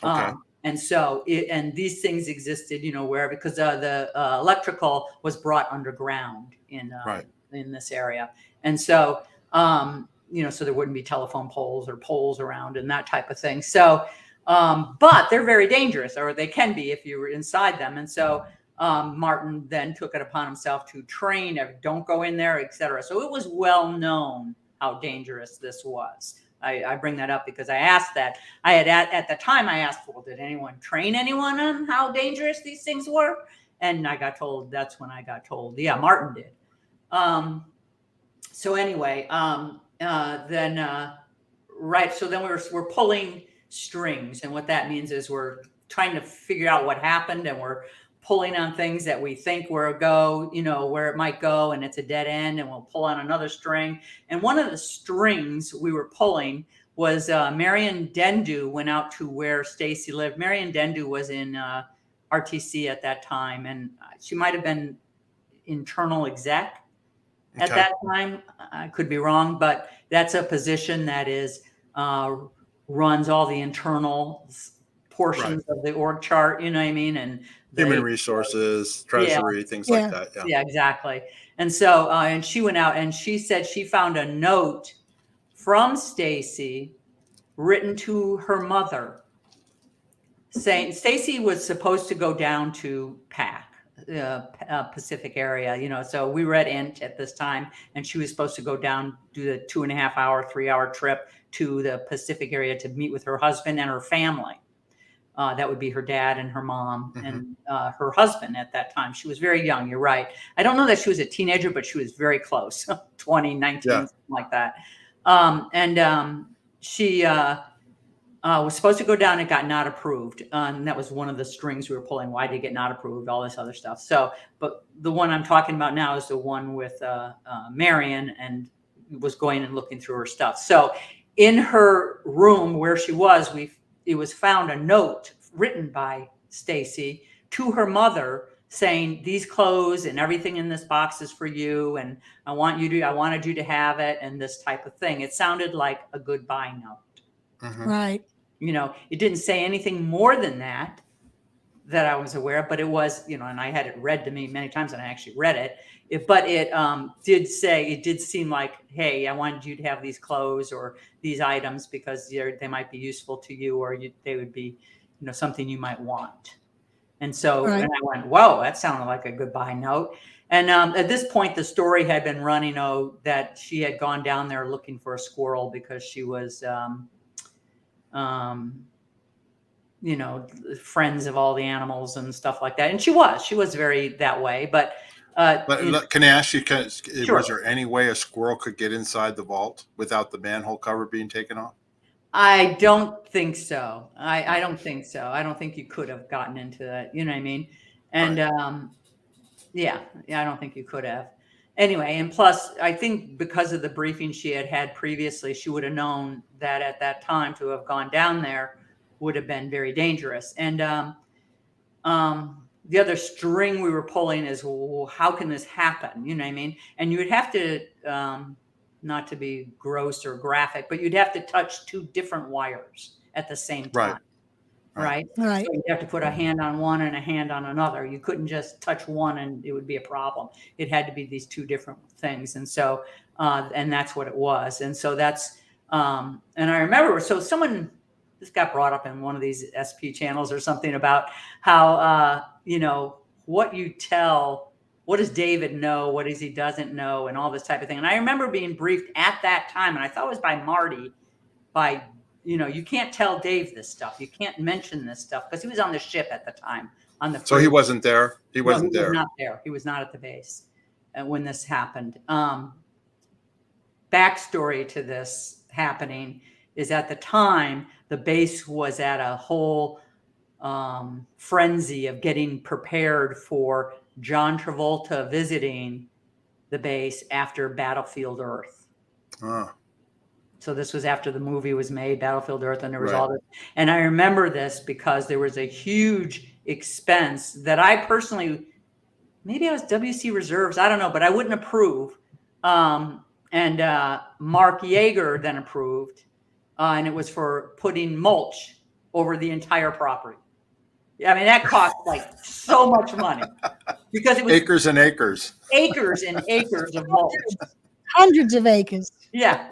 Okay. And so and these things existed, wherever, because the electrical was brought underground in this area. And so, so there wouldn't be telephone poles or poles around and that type of thing. So, but they're very dangerous, or they can be if you were inside them. And so Martin then took it upon himself to train, don't go in there, etc. So it was well known how dangerous this was. I bring that up because I asked that. I had at the time I asked, well, did anyone train anyone on how dangerous these things were? And I got told, that's when I got told, yeah, Martin did. So anyway, so then we're pulling strings, and what that means is we're trying to figure out what happened, and we're pulling on things that we think where it might go, and it's a dead end, and we'll pull on another string. And one of the strings we were pulling was Marion Dendu went out to where Stacy lived. Marion Dendu was in RTC at that time, and she might have been internal exec at that time. I could be wrong, but that's a position that is runs all the internal portions of the org chart, you know what I mean? And human resources, treasury, things like that. Yeah, exactly. And so, and she went out and she said she found a note from Stacy written to her mother saying Stacy was supposed to go down to PAC, Pacific area, so we were at INT at this time, and she was supposed to go down, do the 2.5 hour, 3 hour trip to the Pacific area to meet with her husband and her family. That would be her dad and her mom and her husband at that time. She was very young. You're right. I don't know that she was a teenager, but she was very close, 20, 19, something like that. She was supposed to go down. It got not approved. And that was one of the strings we were pulling. Why did it get not approved? All this other stuff. So, but the one I'm talking about now is the one with Marion, and was going and looking through her stuff. So in her room where she was, it was found a note written by Stacy to her mother saying, these clothes and everything in this box is for you, and I wanted you to have it, and this type of thing. It sounded like a goodbye note. Right. It didn't say anything more than that I was aware of, but it was, and I had it read to me many times, and I actually read it. But it did seem like, hey, I wanted you to have these clothes or these items because they might be useful to you, or they would be, something you might want. And so, Right. and I went, whoa, that sounded like a goodbye note. And at this point, the story had been running, that she had gone down there looking for a squirrel because she was, friends of all the animals and stuff like that. And she was very that way. But Can I ask you, Sure. was there any way a squirrel could get inside the vault without the manhole cover being taken off? I don't think so. I don't think so. I don't think you could have gotten into that. You know what I mean? And yeah, I don't think you could have. Anyway, and plus, I think because of the briefing she had previously, she would have known that at that time to have gone down there would have been very dangerous. And the other string we were pulling is, well, how can this happen? You know what I mean? And you would have to, not to be gross or graphic, but you'd have to touch two different wires at the same time. Right. Right. So you'd have to put a hand on one and a hand on another. You couldn't just touch one and it would be a problem. It had to be these two different things. And so, and that's what it was. And so that's, and I remember, so this got brought up in one of these SP channels or something about how, what you tell, what does David know? What does he doesn't know? And all this type of thing. And I remember being briefed at that time, and I thought it was by Marty, you can't tell Dave this stuff. You can't mention this stuff because he was on the ship at the time. So he wasn't there. He wasn't there. He was not there. He was not at the base when this happened. Backstory to this happening is at the time, the base was at a whole frenzy of getting prepared for John Travolta visiting the base after Battlefield Earth. So this was after the movie was made, Battlefield Earth, and there was all this. And I remember this because there was a huge expense that I personally, maybe I was WC Reserves, I don't know, but I wouldn't approve. And Mark Yeager then approved, and it was for putting mulch over the entire property. I mean, that cost like so much money because it was acres and acres of mulch. Hundreds of acres. Yeah.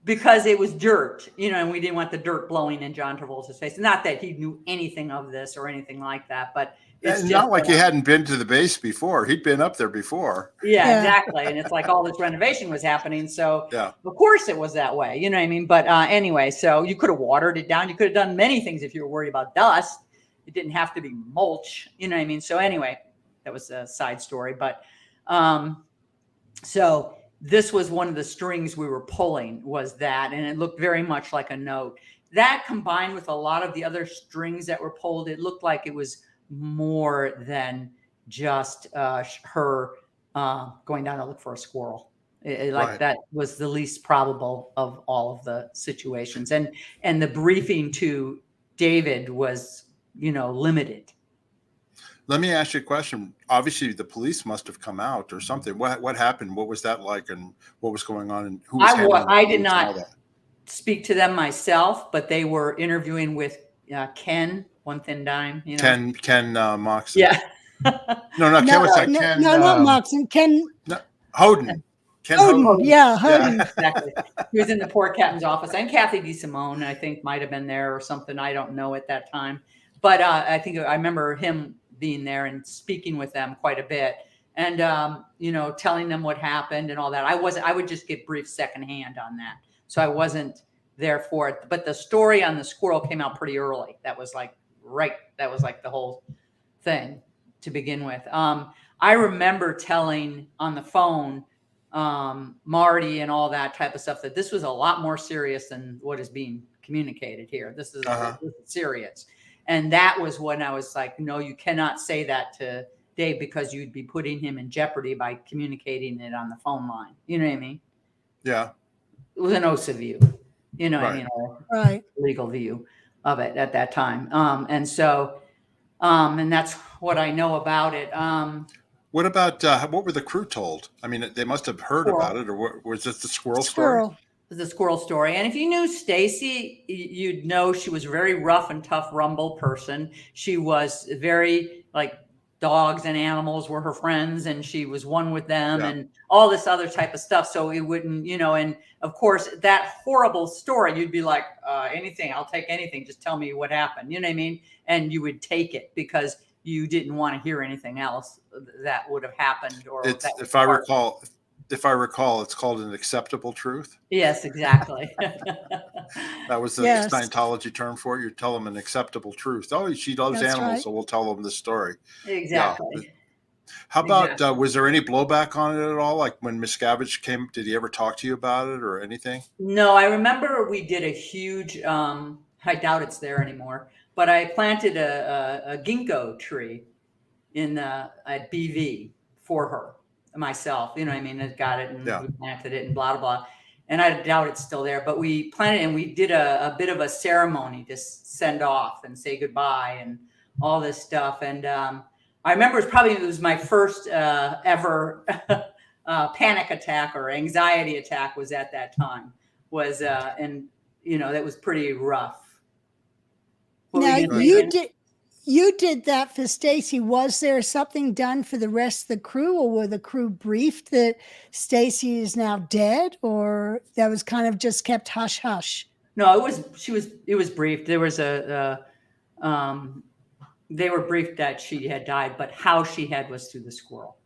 Because it was dirt, and we didn't want the dirt blowing in John Travolta's face. Not that he knew anything of this or anything like that, but it's not like he hadn't been to the base before. He'd been up there before. Yeah, exactly. And it's like all this renovation was happening. So of course it was that way. You know what I mean? But anyway, so you could have watered it down. You could have done many things if you were worried about dust. It didn't have to be mulch. You know what I mean? So anyway, that was a side story. But so this was one of the strings we were pulling, was that, and it looked very much like a note. That combined with a lot of the other strings that were pulled, it looked like it was more than just her going down to look for a squirrel. That was the least probable of all of the situations. And the briefing to David was, limited. Let me ask you a question. Obviously, the police must have come out or something. What happened? What was that like, and what was going on? And who was I did not speak to them myself, but they were interviewing with Ken, One Thin Dime. Ken Moxon. Yeah. Ken was like Ken. No, not Moxon. Ken Hoden. Ken Hoden. Yeah, Hoden. Yeah, exactly. He was in the port captain's office, and Kathy DeSimone, I think, might have been there or something. I don't know at that time, but I remember him being there and speaking with them quite a bit, and telling them what happened and all that. I would just get brief secondhand on that, so I wasn't there for it. But the story on the squirrel came out pretty early. That was like the whole thing to begin with. I remember telling on the phone Marty and all that type of stuff that this was a lot more serious than what is being communicated here. This is serious. And that was when I was like, no, you cannot say that to Dave because you'd be putting him in jeopardy by communicating it on the phone line. You know what I mean? Yeah. It was an OSA view, legal view of it at that time. And so, and that's what I know about it. What about, what were the crew told? I mean, they must have heard about it, or was it the squirrel story? The squirrel story. And if you knew Stacy, you'd know she was a very rough and tough rumble person. She was very dogs and animals were her friends and she was one with them Yeah. and all this other type of stuff. So it wouldn't, and of course that horrible story, you'd be like, anything, I'll take anything. Just tell me what happened. You know what I mean? And you would take it because you didn't want to hear anything else that would have happened. Or It's, that was if I part- recall, it's called an acceptable truth. Yes, exactly. That was the Yes. Scientology term for it. You tell them an acceptable truth. Oh, she loves That's animals, right. so we'll tell them the story. Exactly. How about, Exactly. was there any blowback on it at all? Like when Miscavige came, did he ever talk to you about it or anything? No, I remember we did a huge, I doubt it's there anymore, but I planted a ginkgo tree at BV for her, myself. You know what I mean? I got it and Yeah. we planted it and blah, blah, blah. And I doubt it's still there, but we planted and we did a bit of a ceremony to send off and say goodbye and all this stuff. And I remember it was my first ever panic attack or anxiety attack was at that time and that was pretty rough. What were Now you gonna say, you Janis? did that for Stacy. Was there something done for the rest of the crew, or were the crew briefed that Stacy is now dead, or that was kind of just kept hush hush? No, it was brief. There was they were briefed that she had died, but how she had was through the squirrel.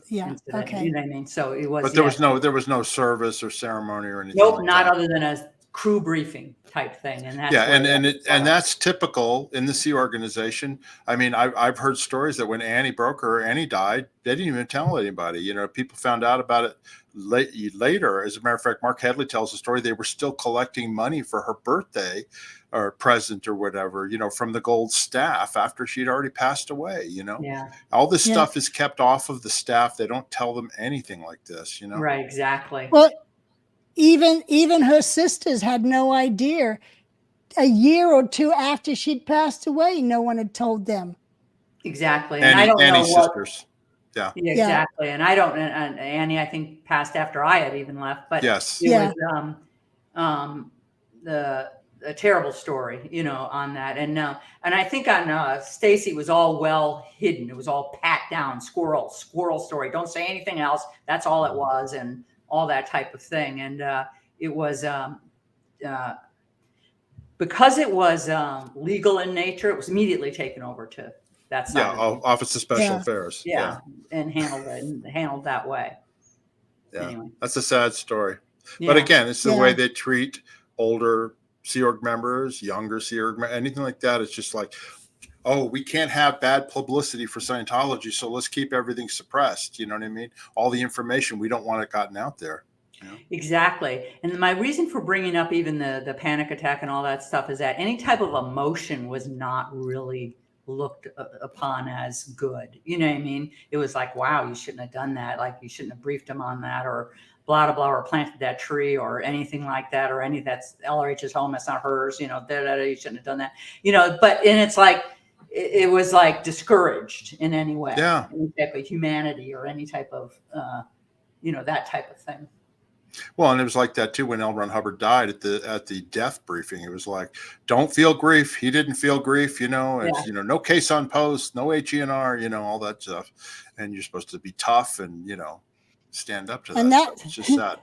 Yeah. Incident, Okay. you know what I mean? So it was. But there was no service or ceremony or anything. Nope, like not that. other than a crew briefing type thing, and that's Yeah, where and that started. that's typical in the Sea Organization. I mean, I've heard stories that when Annie died, they didn't even tell anybody. People found out about it later. As a matter of fact, Mark Headley tells the story. They were still collecting money for her birthday or present or whatever, from the gold staff after she'd already passed away. Yeah, All this Yeah. stuff is kept off of the staff. They don't tell them anything like this. right, exactly. Well, even her sisters had no idea. A year or two after she'd passed away, no one had told them. Exactly, and I don't know Annie's what. sisters. Yeah. Yeah, exactly, and I don't. And Annie, I think, passed after I had even left, but Yes. it Yeah. was a terrible story, on that, and I think on Stacy was all well hidden. It was all pat down, squirrel story. Don't say anything else. That's all it was, and all that type of thing. And it was because it was legal in nature. It was immediately taken over to that side. Yeah. Office of Special Yeah. Affairs. Yeah, and handled that way. Yeah. Anyway. That's a sad story. Yeah. But again, it's the Yeah. way they treat older Sea Org members, younger Sea Org, anything like that. It's just like, oh, we can't have bad publicity for Scientology, so let's keep everything suppressed. You know what I mean? All the information, we don't want it gotten out there. Exactly. And my reason for bringing up even the panic attack and all that stuff is that any type of emotion was not really looked upon as good. You know what I mean? It was like, wow, you shouldn't have done that. Like, you shouldn't have briefed him on that, or blah, blah, blah, or planted that tree or anything like that, or that's LRH's home. It's not hers, you shouldn't have done that, and it's like, it was like discouraged in any way. Yeah. Any type of humanity or any type of, that type of thing. Well, and it was like that too when L. Ron Hubbard died at the death briefing. It was like, don't feel grief. He didn't feel grief, It's, no case on post, no HENR, all that stuff. And you're supposed to be tough and, stand up to that. And Stuff. It's just sad.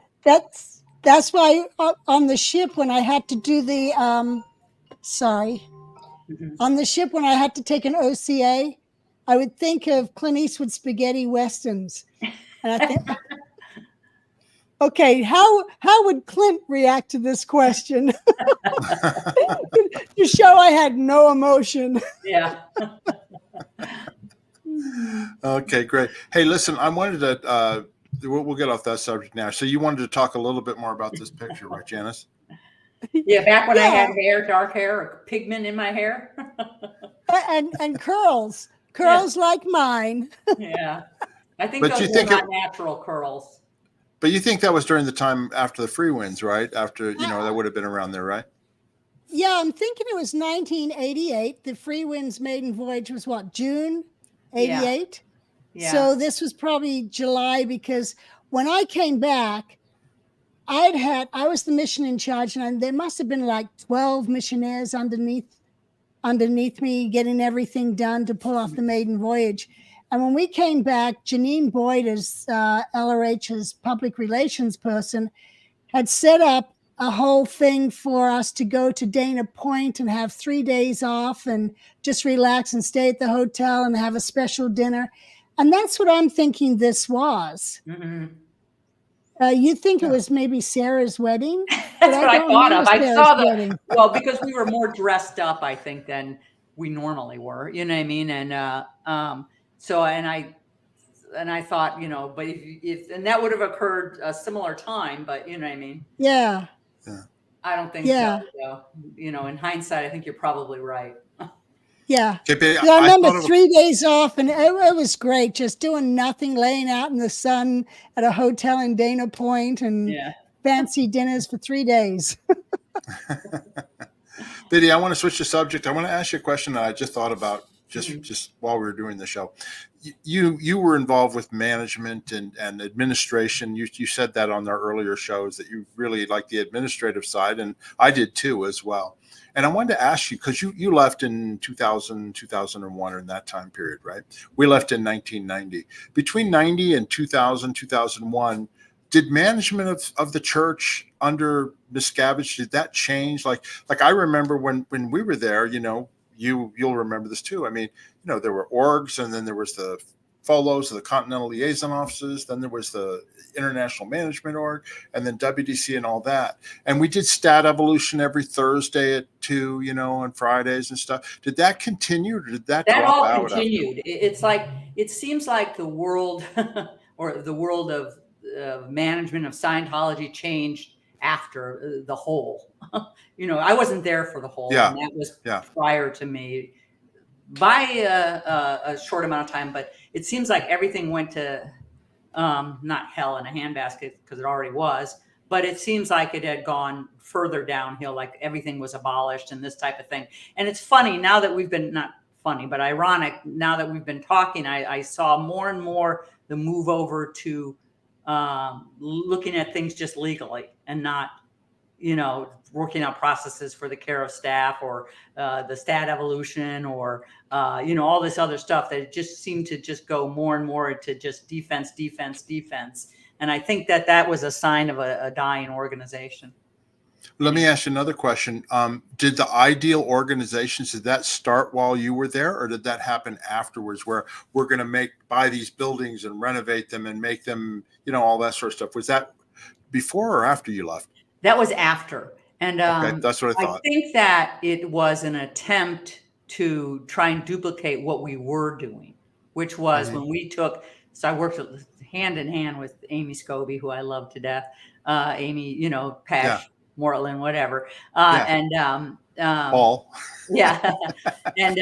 That's why on the ship when I had to do the on the ship when I had to take an OCA, I would think of Clint Eastwood spaghetti westerns, and I think, okay, how would Clint react to this question? To show I had no emotion. Yeah. Okay, great. Hey, listen, I wanted to. We'll get off that subject now. So you wanted to talk a little bit more about this picture, right, Janis? Yeah, back when I Yeah. had dark hair, or pigment in my hair. and curls like mine. Yeah, I think But those you were think not natural curls. But you think that was during the time after the free winds, right? After, that would have been around there, right? Yeah, I'm thinking it was 1988. The Free Wind's maiden voyage was what, June 88? Yeah. So this was probably July, because when I came back, I was the mission in charge, and there must have been like 12 missionaires underneath underneath me, getting everything done to pull off the maiden voyage. And when we came back, Janine Boyd, as LRH's public relations person, had set up a whole thing for us to go to Dana Point and have 3 days off and just relax and stay at the hotel and have a special dinner. And that's what I'm thinking this was. Mm-hmm. You think it was maybe Sarah's wedding? That's what I thought of. I Sarah's saw the wedding. well, because we were more dressed up, I think, than we normally were. You know what I mean? And so and I thought, you know, but if and that would have occurred a similar time, but you know what I mean? Yeah. I don't think so. So. You know, in hindsight, I think you're probably right. Yeah. Okay, I remember 3 days off, and it was great, just doing nothing, laying out in the sun at a hotel in Dana Point and fancy dinners for 3 days. Biddy, I want to switch the subject. I want to ask you a question that I just thought about just while we were doing the show. You were involved with management and administration. You said that on our earlier shows that you really like the administrative side, and I did too as well. And I wanted to ask you, because you left in 2000, 2001, or in that time period, right? We left in 1990. Between 90 and 2000, 2001, did management of the church under Miscavige, did that change? Like I remember when we were there, you know, you'll remember this too. I mean, you know, there were orgs, and then there was the FOLOs, the Continental Liaison Offices, then there was the International Management Org, and then WDC and all that. And we did stat evolution every Thursday at 2, you know, on Fridays and stuff. Did that continue, or did that drop all out? Continued. It's like, it seems like the world or the world of management of Scientology changed after the whole. You know, I wasn't there for the whole, and that was prior to me by a short amount of time, but it seems like everything went to not hell in a handbasket, because it already was, but it seems like it had gone further downhill, like everything was abolished and this type of thing. And it's funny now that we've been, not funny, but ironic, now that we've been talking, I saw more and more the move over to looking at things just legally and not, you know, working out processes for the care of staff, or the stat evolution, or you know, all this other stuff that just seemed to just go more and more to just defense. And I think that was a sign of a dying organization. Let me ask you another question. Did the ideal organizations, did that start while you were there, or did that happen afterwards, where we're going to buy these buildings and renovate them and make them, you know, all that sort of stuff? Was that before or after you left? That was after. And okay, that's what I thought. I think that it was an attempt to try and duplicate what we were doing, which was when we took, so I worked hand in hand with Amy Scobie, who I love to death. Amy, you know, Pash, Moreland, whatever. And Paul. And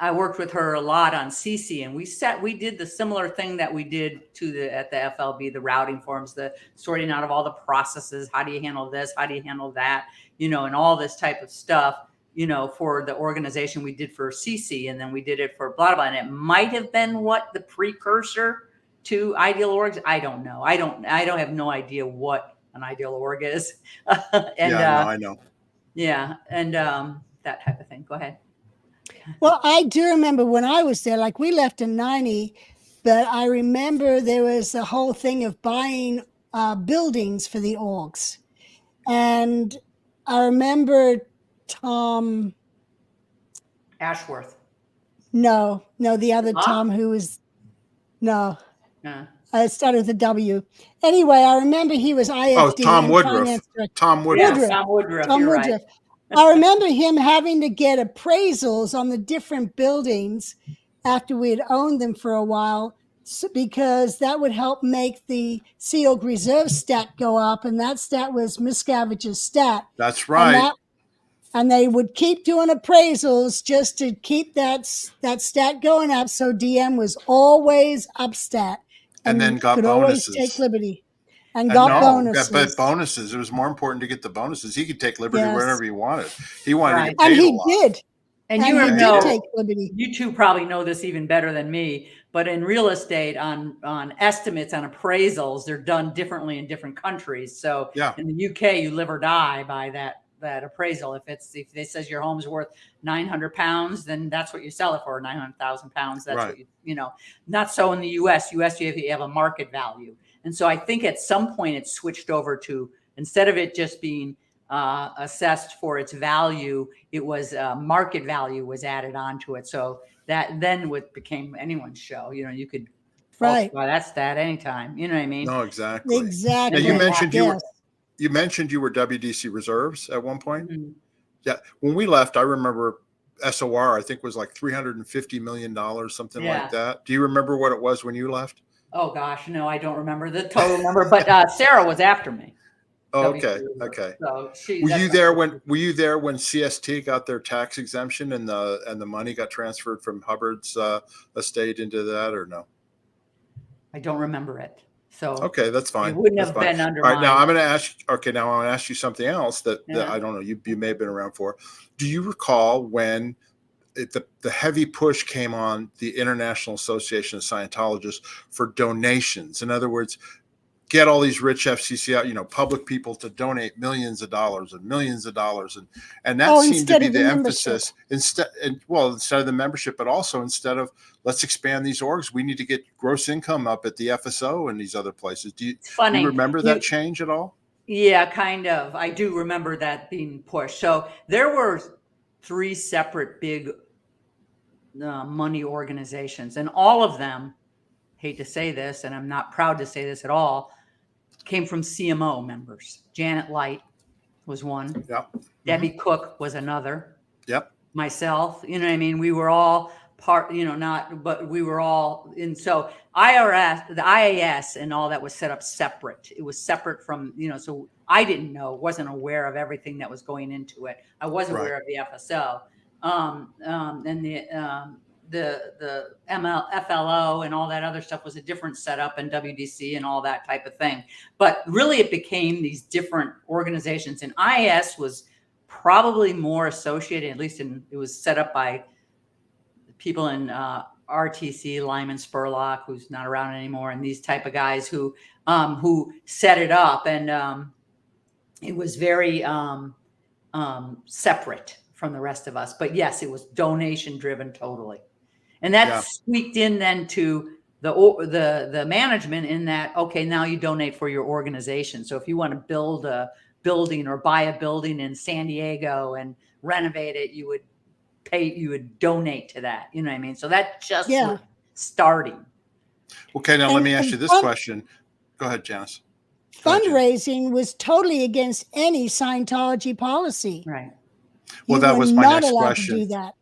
I worked with her a lot on CC, and we did the similar thing that we did at the FLB, the routing forms, the sorting out of all the processes. How do you handle this? How do you handle that? You know, and all this type of stuff, you know, for the organization we did for CC, and then we did it for blah, blah. And it might have been what the precursor to ideal orgs. I don't know. I don't have no idea what an ideal org is. And I know. Yeah. And that type of thing. Go ahead. Well, I do remember when I was there, like we left in 90, but I remember there was a whole thing of buying buildings for the orgs. And I remember Tom Ashworth. No, the other Tom who was, it started with a W. Anyway, I remember he was IFD. Oh, Tom Woodruff. Tom Woodruff. Yeah, Tom Woodruff. You're right. I remember him having to get appraisals on the different buildings after we had owned them for a while, because that would help make the Sea Org Reserve stat go up, and that stat was Miscavige's stat. That's right. And they would keep doing appraisals just to keep that stat going up, so DM was always up stat. And then got could bonuses. Always take liberty. And got bonuses. But bonuses. It was more important to get the bonuses. He could take liberty wherever he wanted. He wanted to get and paid he a lot. did. And you know, take liberty. You two probably know this even better than me, but in real estate, on estimates, on appraisals, they're done differently in different countries. So in the UK, you live or die by that appraisal. If they says your home's worth 900 pounds, then that's what you sell it for, 900,000 pounds. That's Right. what not so in the US. You have a market value. And so I think at some point it switched over to, instead of it just being assessed for its value, it was market value was added onto it. So that then what became anyone's show. You could falsify that stat anytime. You know what I mean? No, exactly. Exactly. Now you mentioned Yes. you mentioned you were WDC reserves at one point. Mhm. Yeah. When we left, I remember SOR, I think was like $350 million, something like that. Do you remember what it was when you left? Oh gosh, no, I don't remember the total number, but Sarah was after me. Oh, okay. Okay. So Were you there when CST got their tax exemption and the money got transferred from Hubbard's estate into that, or no? I don't remember it. So okay, that's fine. It wouldn't that's have fine. been under. All right, now I'm going to ask. Okay, now I want to ask you something else that Yeah. I don't know. You may have been around for. Do you recall when the heavy push came on the International Association of Scientologists for donations? In other words, get all these rich FCC, public people to donate millions of dollars, and that seemed to be the emphasis instead of the membership, but also instead of let's expand these orgs, we need to get gross income up at the FSO and these other places. Do you remember that change at all? Yeah, kind of. I do remember that being pushed. So there were 3 separate big money organizations, and all of them, hate to say this, and I'm not proud to say this at all, came from CMO members. Janet Light was one. Yep. Debbie Cook was another. Yep. Myself, what I mean? We were all part, but we were all in. So IRS, the IAS and all that was set up separate. It was separate from, so I didn't know, wasn't aware of everything that was going into it. I was aware of the FSO. And the FLO and all that other stuff was a different setup, and WDC and all that type of thing. But really it became these different organizations, and IS was probably more associated, at least it was set up by people in RTC, Lyman Spurlock, who's not around anymore, and these type of guys who set it up. And it was very separate from the rest of us. But yes, it was donation driven totally. And that squeaked in then to the management in that, okay, now you donate for your organization. So if you want to build a building or buy a building in San Diego and renovate it, you would donate to that. You know what I mean? So that just was starting. Okay, now let me ask you this question. Go ahead, Janis. Fundraising was totally against any Scientology policy. Right. Well, that was my next question. To do that.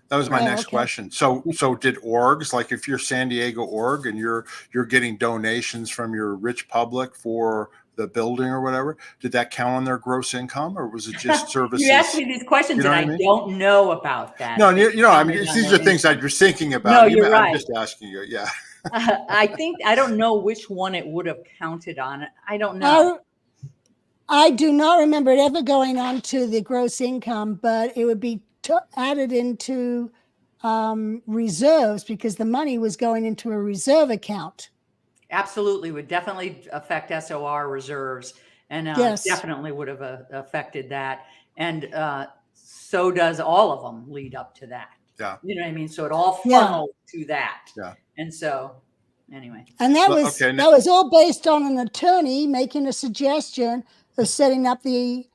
That was my next question. So did orgs, like if you're San Diego org and you're getting donations from your rich public for the building or whatever, did that count on their gross income, or was it just services? You asked me these questions, and I don't know about that. No, I mean, these are things that you're thinking about. No, you're right. I'm just asking you. Yeah. I don't know which one it would have counted on. I don't know. I do not remember it ever going on to the gross income, but it would be added into reserves because the money was going into a reserve account. Absolutely, would definitely affect SOR reserves, and definitely would have affected that. And so does all of them lead up to that. Yeah. You know what I mean? So it all funneled to that. Yeah. And so anyway. And that was all based on an attorney making a suggestion of setting up the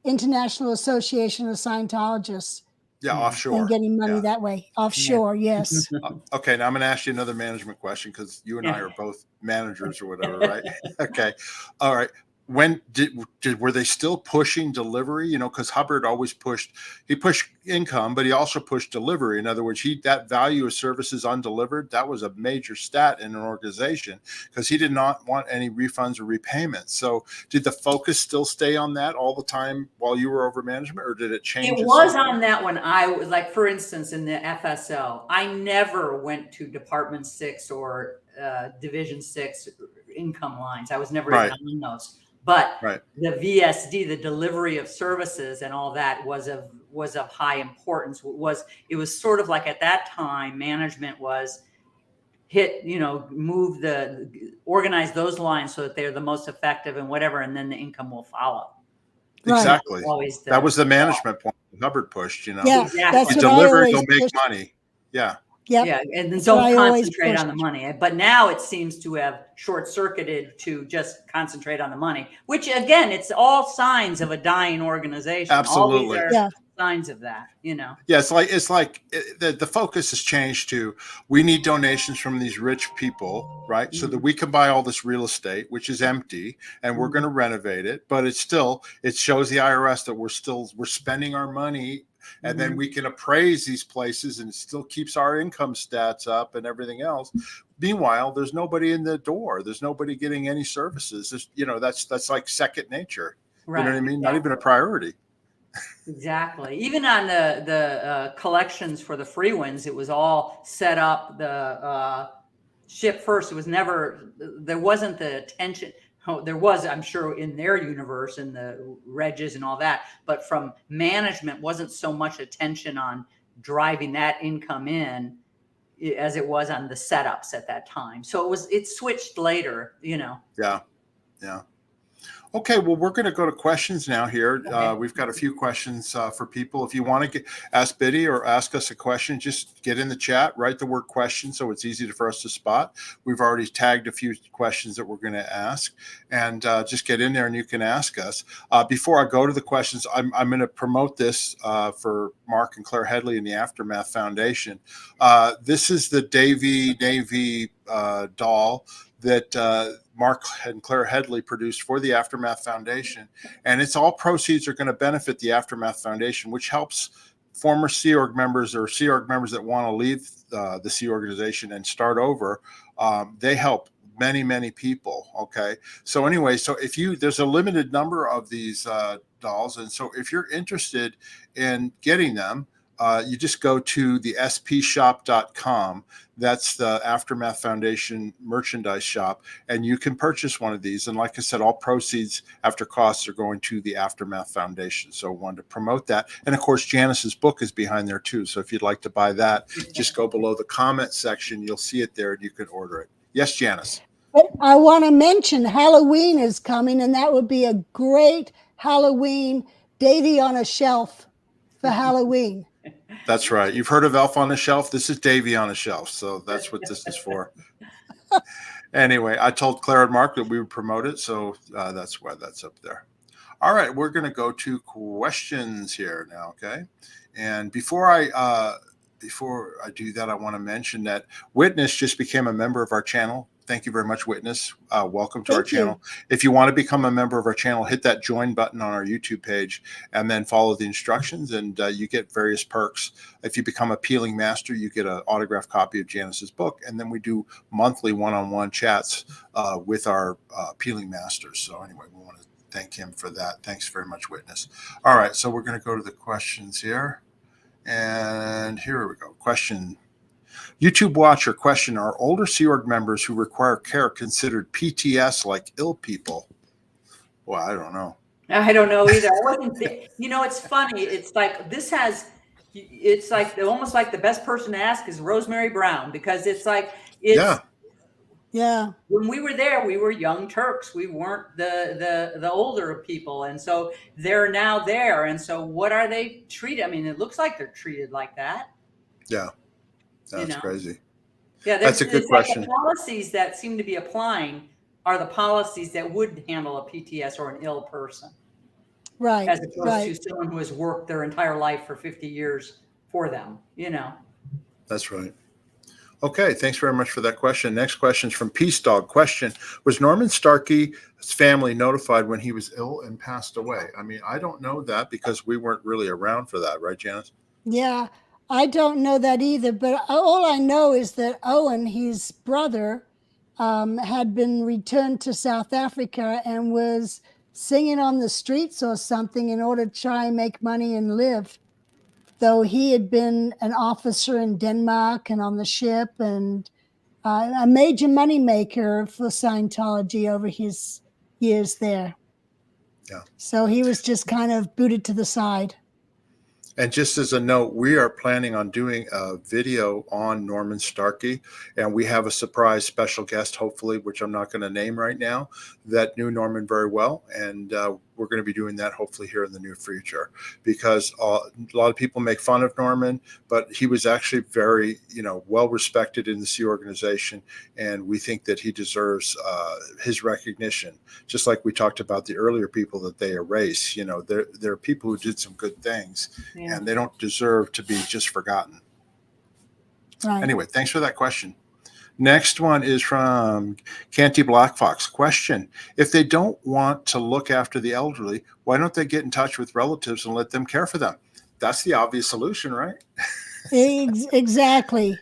International Association of Scientologists. Yeah, offshore. And getting money that way. Offshore, yes. Okay, now I'm going to ask you another management question because you and I are both managers or whatever, right? Okay. All right. When were they still pushing delivery? Because Hubbard always pushed income, but he also pushed delivery. In other words, that value of services undelivered, that was a major stat in an organization because he did not want any refunds or repayments. So did the focus still stay on that all the time while you were over management, or did it change? It was on that when I was, like, for instance, in the FSO, I never went to Department 6 or Division 6 income lines. I was never even on those. But the VSD, the delivery of services and all that was of high importance. It was sort of like at that time, management was organize those lines so that they're the most effective and whatever, and then the income will follow. Right. Exactly. Always That was the management point Hubbard pushed, you know. Yeah, Exactly. that's You what I deliver, always you'll make push. money. Yeah. Yep. Yeah, and then That's what don't I always concentrate on the pushed. money. But now it seems to have short-circuited to just concentrate on the money, which again, it's all signs of a dying organization. All these Absolutely. are Yeah. signs of that, you know. Yeah, the focus has changed to we need donations from these rich people, right? So that we can buy all this real estate, which is empty, and we're going to renovate it. But it's still, it shows the IRS that we're spending our money, and then we can appraise these places, and it still keeps our income stats up and everything else. Meanwhile, there's nobody in the door. There's nobody getting any services. There's, you know, that's like second nature. Right. You know what I mean? Exactly. Not even a priority. Exactly. Even on the collections for the free ones, it was all set up the ship first. It was never, there wasn't the attention. Oh, there was, I'm sure, in their universe and the Regis and all that, but from management wasn't so much attention on driving that income in as it was on the setups at that time. So it switched later, you know. Yeah. Yeah. Okay, well, we're going to go to questions now here. Okay. We've got a few questions for people. If you want to ask Biddy or ask us a question, just get in the chat, write the word question so it's easy for us to spot. We've already tagged a few questions that we're going to ask, and just get in there and you can ask us. Before I go to the questions, I'm going to promote this for Mark and Claire Headley and the Aftermath Foundation. This is the Davy Navy doll that Mark and Claire Headley produced for the Aftermath Foundation. And it's all proceeds are going to benefit the Aftermath Foundation, which helps former Sea Org members or Sea Org members that want to leave the Sea Organization and start over. They help many, many people. Okay. So anyway, so there's a limited number of these dolls. And so if you're interested in getting them, you just go to the spshop.com. That's the Aftermath Foundation merchandise shop, and you can purchase one of these. And like I said, all proceeds after costs are going to the Aftermath Foundation. So I wanted to promote that. And of course, Janis's book is behind there too. So if you'd like to buy that, just go below the comment section. You'll see it there and you can order it. Yes, Janis. But I want to mention Halloween is coming, and that would be a great Halloween Davy on a shelf for Halloween. That's right. You've heard of Elf on a Shelf. This is Davy on a Shelf. So that's what this is for. Anyway, I told Claire and Mark that we would promote it. So that's why that's up there. All right. We're going to go to questions here now. Okay. And before I do that, I want to mention that Witness just became a member of our channel. Thank you very much, Witness. Welcome to our channel. If you want to become a member of our channel, hit that join button on our YouTube page and then follow the instructions, and you get various perks. If you become a peeling master, you get an autographed copy of Janis's book, and then we do monthly one-on-one chats with our peeling masters. So anyway, we want to thank him for that. Thanks very much, Witness. All right, so we're going to go to the questions here. And here we go. Question. YouTube watcher question: are older Sea Org members who require care considered PTS like ill people? Well, I don't know. I don't know either. I wasn't there. You know, it's funny. It's like it's like almost like the best person to ask is Rosemary Brown, because it's like yeah. When we were there, we were young Turks. We weren't the older people, and so they're now there. And so, what are they treated? I mean, it looks like they're treated like that. Yeah. That's crazy. Yeah, that's a good question. Like the policies that seem to be applying are the policies that would handle a PTS or an ill person, Right? As opposed to someone who has worked their entire life for 50 years for them. You know. That's right. Okay, thanks very much for that question. Next question is from Peace Dog. Question: was Norman Starkey's family notified when he was ill and passed away? I mean, I don't know that because we weren't really around for that, right, Janis? Yeah. I don't know that either, but all I know is that Owen, his brother, had been returned to South Africa and was singing on the streets or something in order to try and make money and live, though he had been an officer in Denmark and on the ship and a major money maker for Scientology over his years there. Yeah. So he was just kind of booted to the side. And just as a note, we are planning on doing a video on Norman Starkey, and we have a surprise special guest, hopefully, which I'm not going to name right now, that knew Norman very well. And we're going to be doing that hopefully here in the near future, because a lot of people make fun of Norman, but he was actually very, well respected in the Sea Organization, and we think that he deserves his recognition. Just like we talked about the earlier people that they erase, there are people who did some good things, and they don't deserve to be just forgotten. Right. Anyway, thanks for that question. Next one is from Canty Black Fox. Question: if they don't want to look after the elderly, why don't they get in touch with relatives and let them care for them? That's the obvious solution, right? Exactly.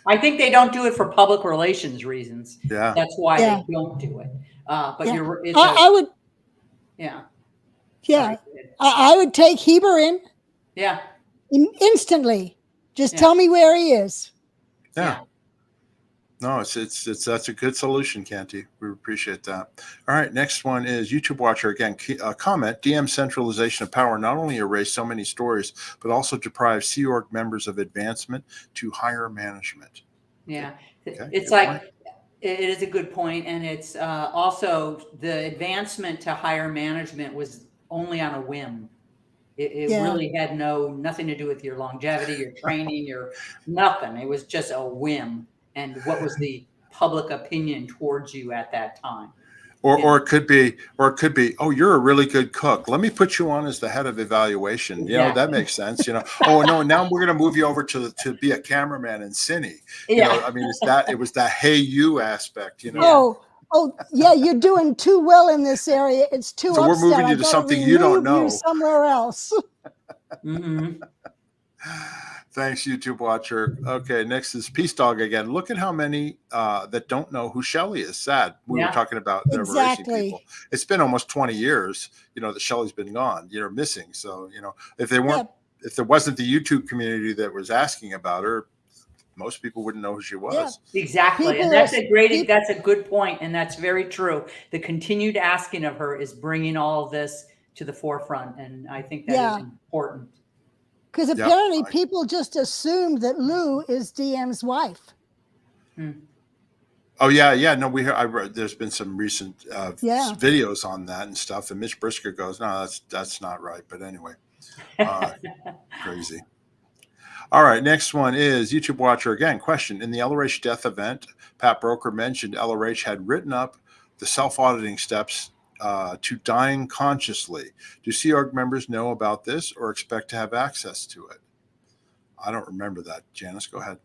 I think they don't do it for public relations reasons. Yeah. That's why they don't do it. But Yeah. I would. Yeah. Yeah. I would take Heber in. Yeah. Instantly. Just tell me where he is. Yeah. No, it's that's a good solution, Canty. We appreciate that. All right, next one is YouTube watcher again. Comment: DM centralization of power not only erased so many stories, but also deprived Sea Org members of advancement to higher management. Yeah, okay. It's like point. It is a good point, and it's also the advancement to higher management was only on a whim. It really had nothing to do with your longevity, your training, your nothing. It was just a whim. And what was the public opinion towards you at that time? Or it could be, oh, you're a really good cook. Let me put you on as the head of evaluation. That makes sense. Oh no, now we're going to move you over to be a cameraman in Cine. It was that hey you aspect. Oh yeah, you're doing too well in this area. It's too. So we're moving you to something you don't know. Somewhere else. Mm-hmm. Thanks, YouTube watcher. Okay, next is Peace Dog again. Look at how many that don't know who Shelley is. Sad. We were talking about the erasing people. It's been almost 20 years, that Shelley's been gone, missing. So, if they weren't, if there wasn't the YouTube community that was asking about her, most people wouldn't know who she was. Yeah, exactly. And that's a good point. And that's very true. The continued asking of her is bringing all of this to the forefront. And I think that is important. Because apparently people just assumed that Lou is DM's wife. Oh yeah. No, there's been some recent videos on that and stuff. And Mitch Brisker goes, no, that's not right. But anyway, crazy. All right, next one is YouTube watcher again. Question: in the LRH death event, Pat Broker mentioned LRH had written up the self-auditing steps to dying consciously. Do Sea Org members know about this or expect to have access to it? I don't remember that. Janis, go ahead.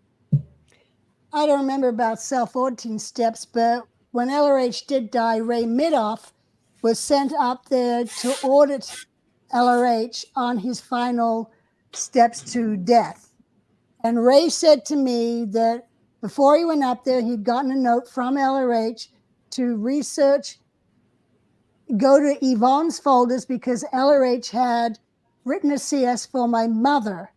I don't remember about self-auditing steps, but when LRH did die, Ray Midoff was sent up there to audit LRH on his final steps to death. And Ray said to me that before he went up there, he'd gotten a note from LRH to research, go to Yvonne's folders because LRH had written a CS for my mother.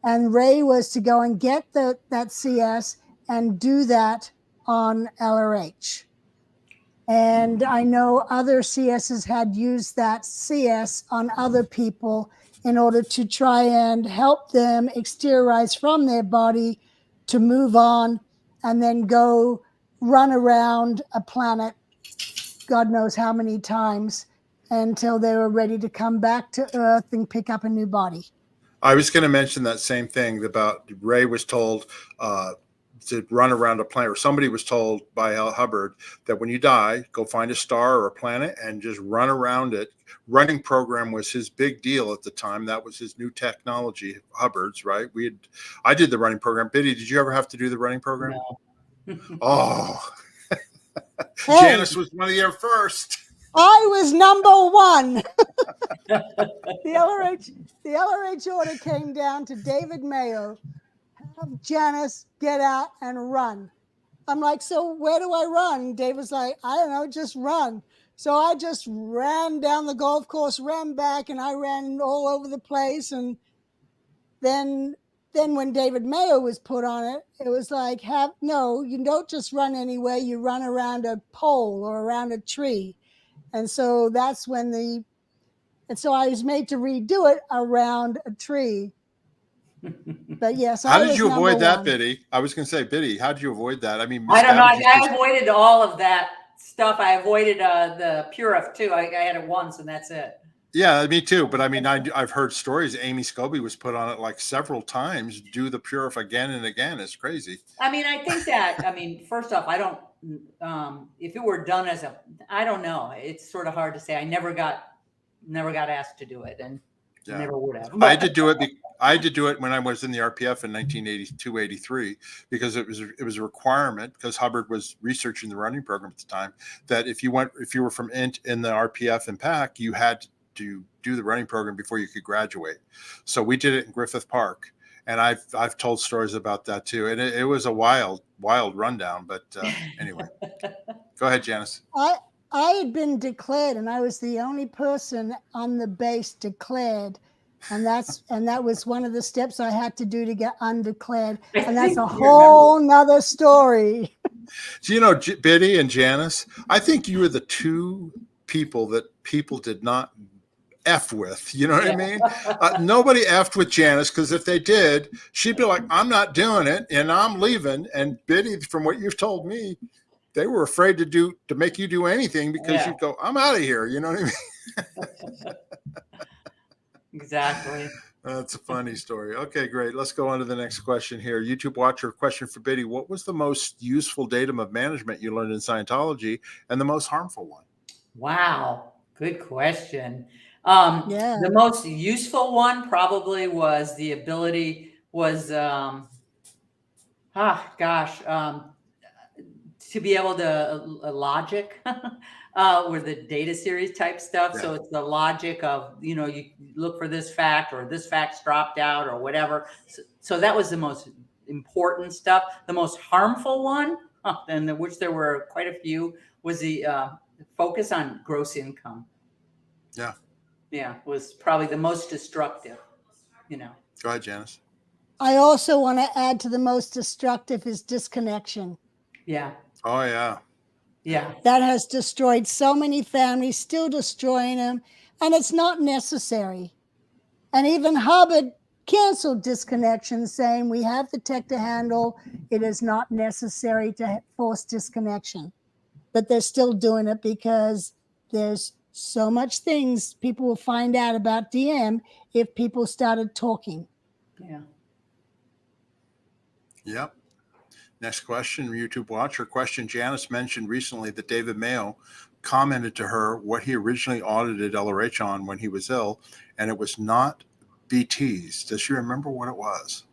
And Ray was to go and get that CS and do that on LRH. And I know other CSs had used that CS on other people in order to try and help them exteriorize from their body to move on and then go run around a planet God knows how many times until they were ready to come back to Earth and pick up a new body. I was going to mention that same thing about Ray was told to run around a planet, or somebody was told by Al Hubbard that when you die, go find a star or a planet and just run around it. Running program was his big deal at the time. That was his new technology, Hubbard's, right? I did the running program. Biddy, did you ever have to do the running program? No. Oh, Hey, Janis was one of your first. I was number one. The LRH order came down to David Mayo. Have Janis get out and run. I'm like, so where do I run? Dave was like, I don't know, just run. So I just ran down the golf course, ran back, and I ran all over the place. And then when David Mayo was put on it, it was like, no, you don't just run anywhere. You run around a pole or around a tree. And so that's when so I was made to redo it around a tree. But yes, how did you avoid that, Biddy? I was going to say, Biddy, how did you avoid that? I mean, I don't know. I avoided all of that stuff. I avoided the Purif too. I had it once and that's it. Yeah, me too. But I mean, I've heard stories. Amy Scobie was put on it like several times. Do the Purif again and again. It's crazy. I mean, I think that, I mean, first off, I don't, if it were done as I don't know. It's sort of hard to say. I never got asked to do it, and never would have. I had to do it. I had to do it when I was in the RPF in 1982, 83, because it was a requirement, because Hubbard was researching the running program at the time, that if you were from in the RPF and PAC, you had to do the running program before you could graduate. So we did it in Griffith Park. And I've told stories about that too. And it was a wild rundown. But anyway, go ahead, Janis. I had been declared, and I was the only person on the base declared. And that was one of the steps I had to do to get undeclared. And that's a whole nother story. So, you know, Biddy and Janis, I think you were the two people that people did not F with, you know what I mean? Nobody F'd with Janis, because if they did, she'd be like, I'm not doing it and I'm leaving. And Biddy, from what you've told me, they were afraid to make you do anything, because you'd go, I'm out of here. You know what I mean? Exactly. That's a funny story. Okay, great. Let's go on to the next question here. YouTube watcher question for Biddy. What was the most useful datum of management you learned in Scientology, and the most harmful one? Wow. Good question. The most useful one probably was the ability to be able to logic with the data series type stuff. So it's the logic of, you look for this fact, or this fact's dropped out, or whatever. So that was the most important stuff. The most harmful one, and which there were quite a few, was the focus on gross income. Yeah, was probably the most destructive, Go ahead, Janis. I also want to add to the most destructive is disconnection. Yeah. Oh, yeah. Yeah. That has destroyed so many families, still destroying them, and it's not necessary. And even Hubbard canceled disconnection, saying we have the tech to handle. It is not necessary to force disconnection. But they're still doing it because there's so much things people will find out about DM if people started talking. Yeah. Yep. Next question, YouTube watcher question. Janis mentioned recently that David Mayo commented to her what he originally audited LRH on when he was ill, and it was not BTs. Does she remember what it was?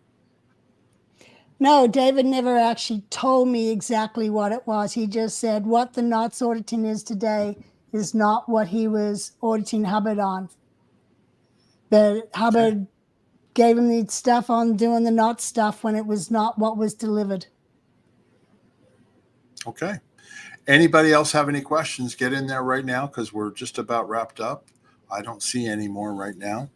No, David never actually told me exactly what it was. He just said what the NOTS auditing is today is not what he was auditing Hubbard on. But Hubbard gave him the stuff on doing the NOTS stuff when it was not what was delivered. Okay. Anybody else have any questions? Get in there right now, because we're just about wrapped up. I don't see any more right now.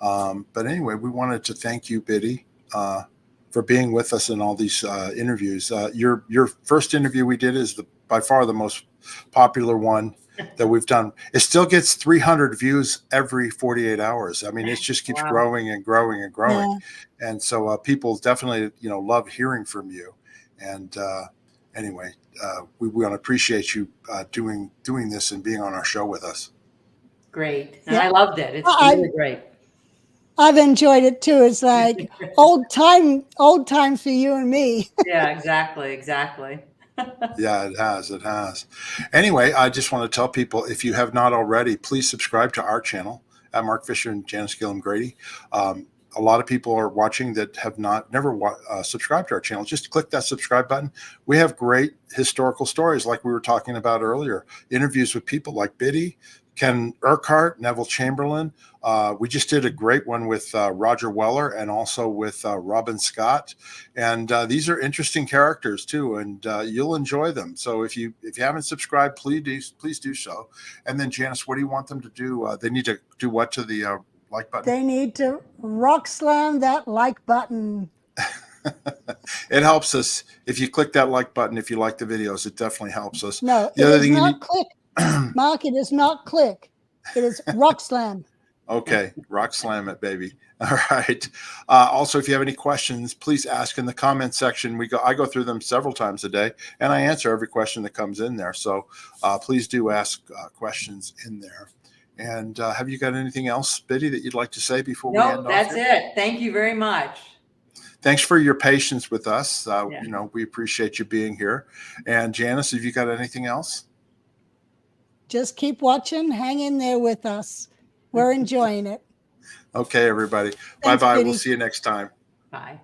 But anyway, we wanted to thank you, Biddy, for being with us in all these interviews. Your first interview we did is by far the most popular one that we've done. It still gets 300 views every 48 hours. I mean, it just keeps growing and growing and growing. Yeah. And so people definitely, love hearing from you. And anyway, we want to appreciate you doing this and being on our show with us. Great. And I loved it. It's really great. I've enjoyed it too. It's like old times for you and me. Yeah, exactly. Yeah, it has. Anyway, I just want to tell people, if you have not already, please subscribe to our channel at Mark Fisher and Janis Gilham Grady. A lot of people are watching that have never subscribed to our channel. Just click that subscribe button. We have great historical stories, like we were talking about earlier. Interviews with people like Biddy, Ken Urquhart, Neville Chamberlain. We just did a great one with Roger Weller, and also with Robin Scott. And these are interesting characters too, and you'll enjoy them. So if you haven't subscribed, please do so. And then, Janis, what do you want them to do? They need to do what to the like button? They need to rock slam that like button. It helps us if you click that like button. If you like the videos, it definitely helps us. No, it is not click. Mark, it is not click. It is rock slam. Okay, rock slam it, baby. All right. Also, if you have any questions, please ask in the comment section. I go through them several times a day, and I answer every question that comes in there. So please do ask questions in there. And have you got anything else, Biddy, that you'd like to say before we end Nope, off that's here? it. Thank you very much. Thanks for your patience with us. Yeah. You know, we appreciate you being here. And Janis, have you got anything else? Just keep watching. Hang in there with us. We're enjoying it. Okay, everybody. Thanks, Bye-bye. Biddy. We'll see you next time. Bye.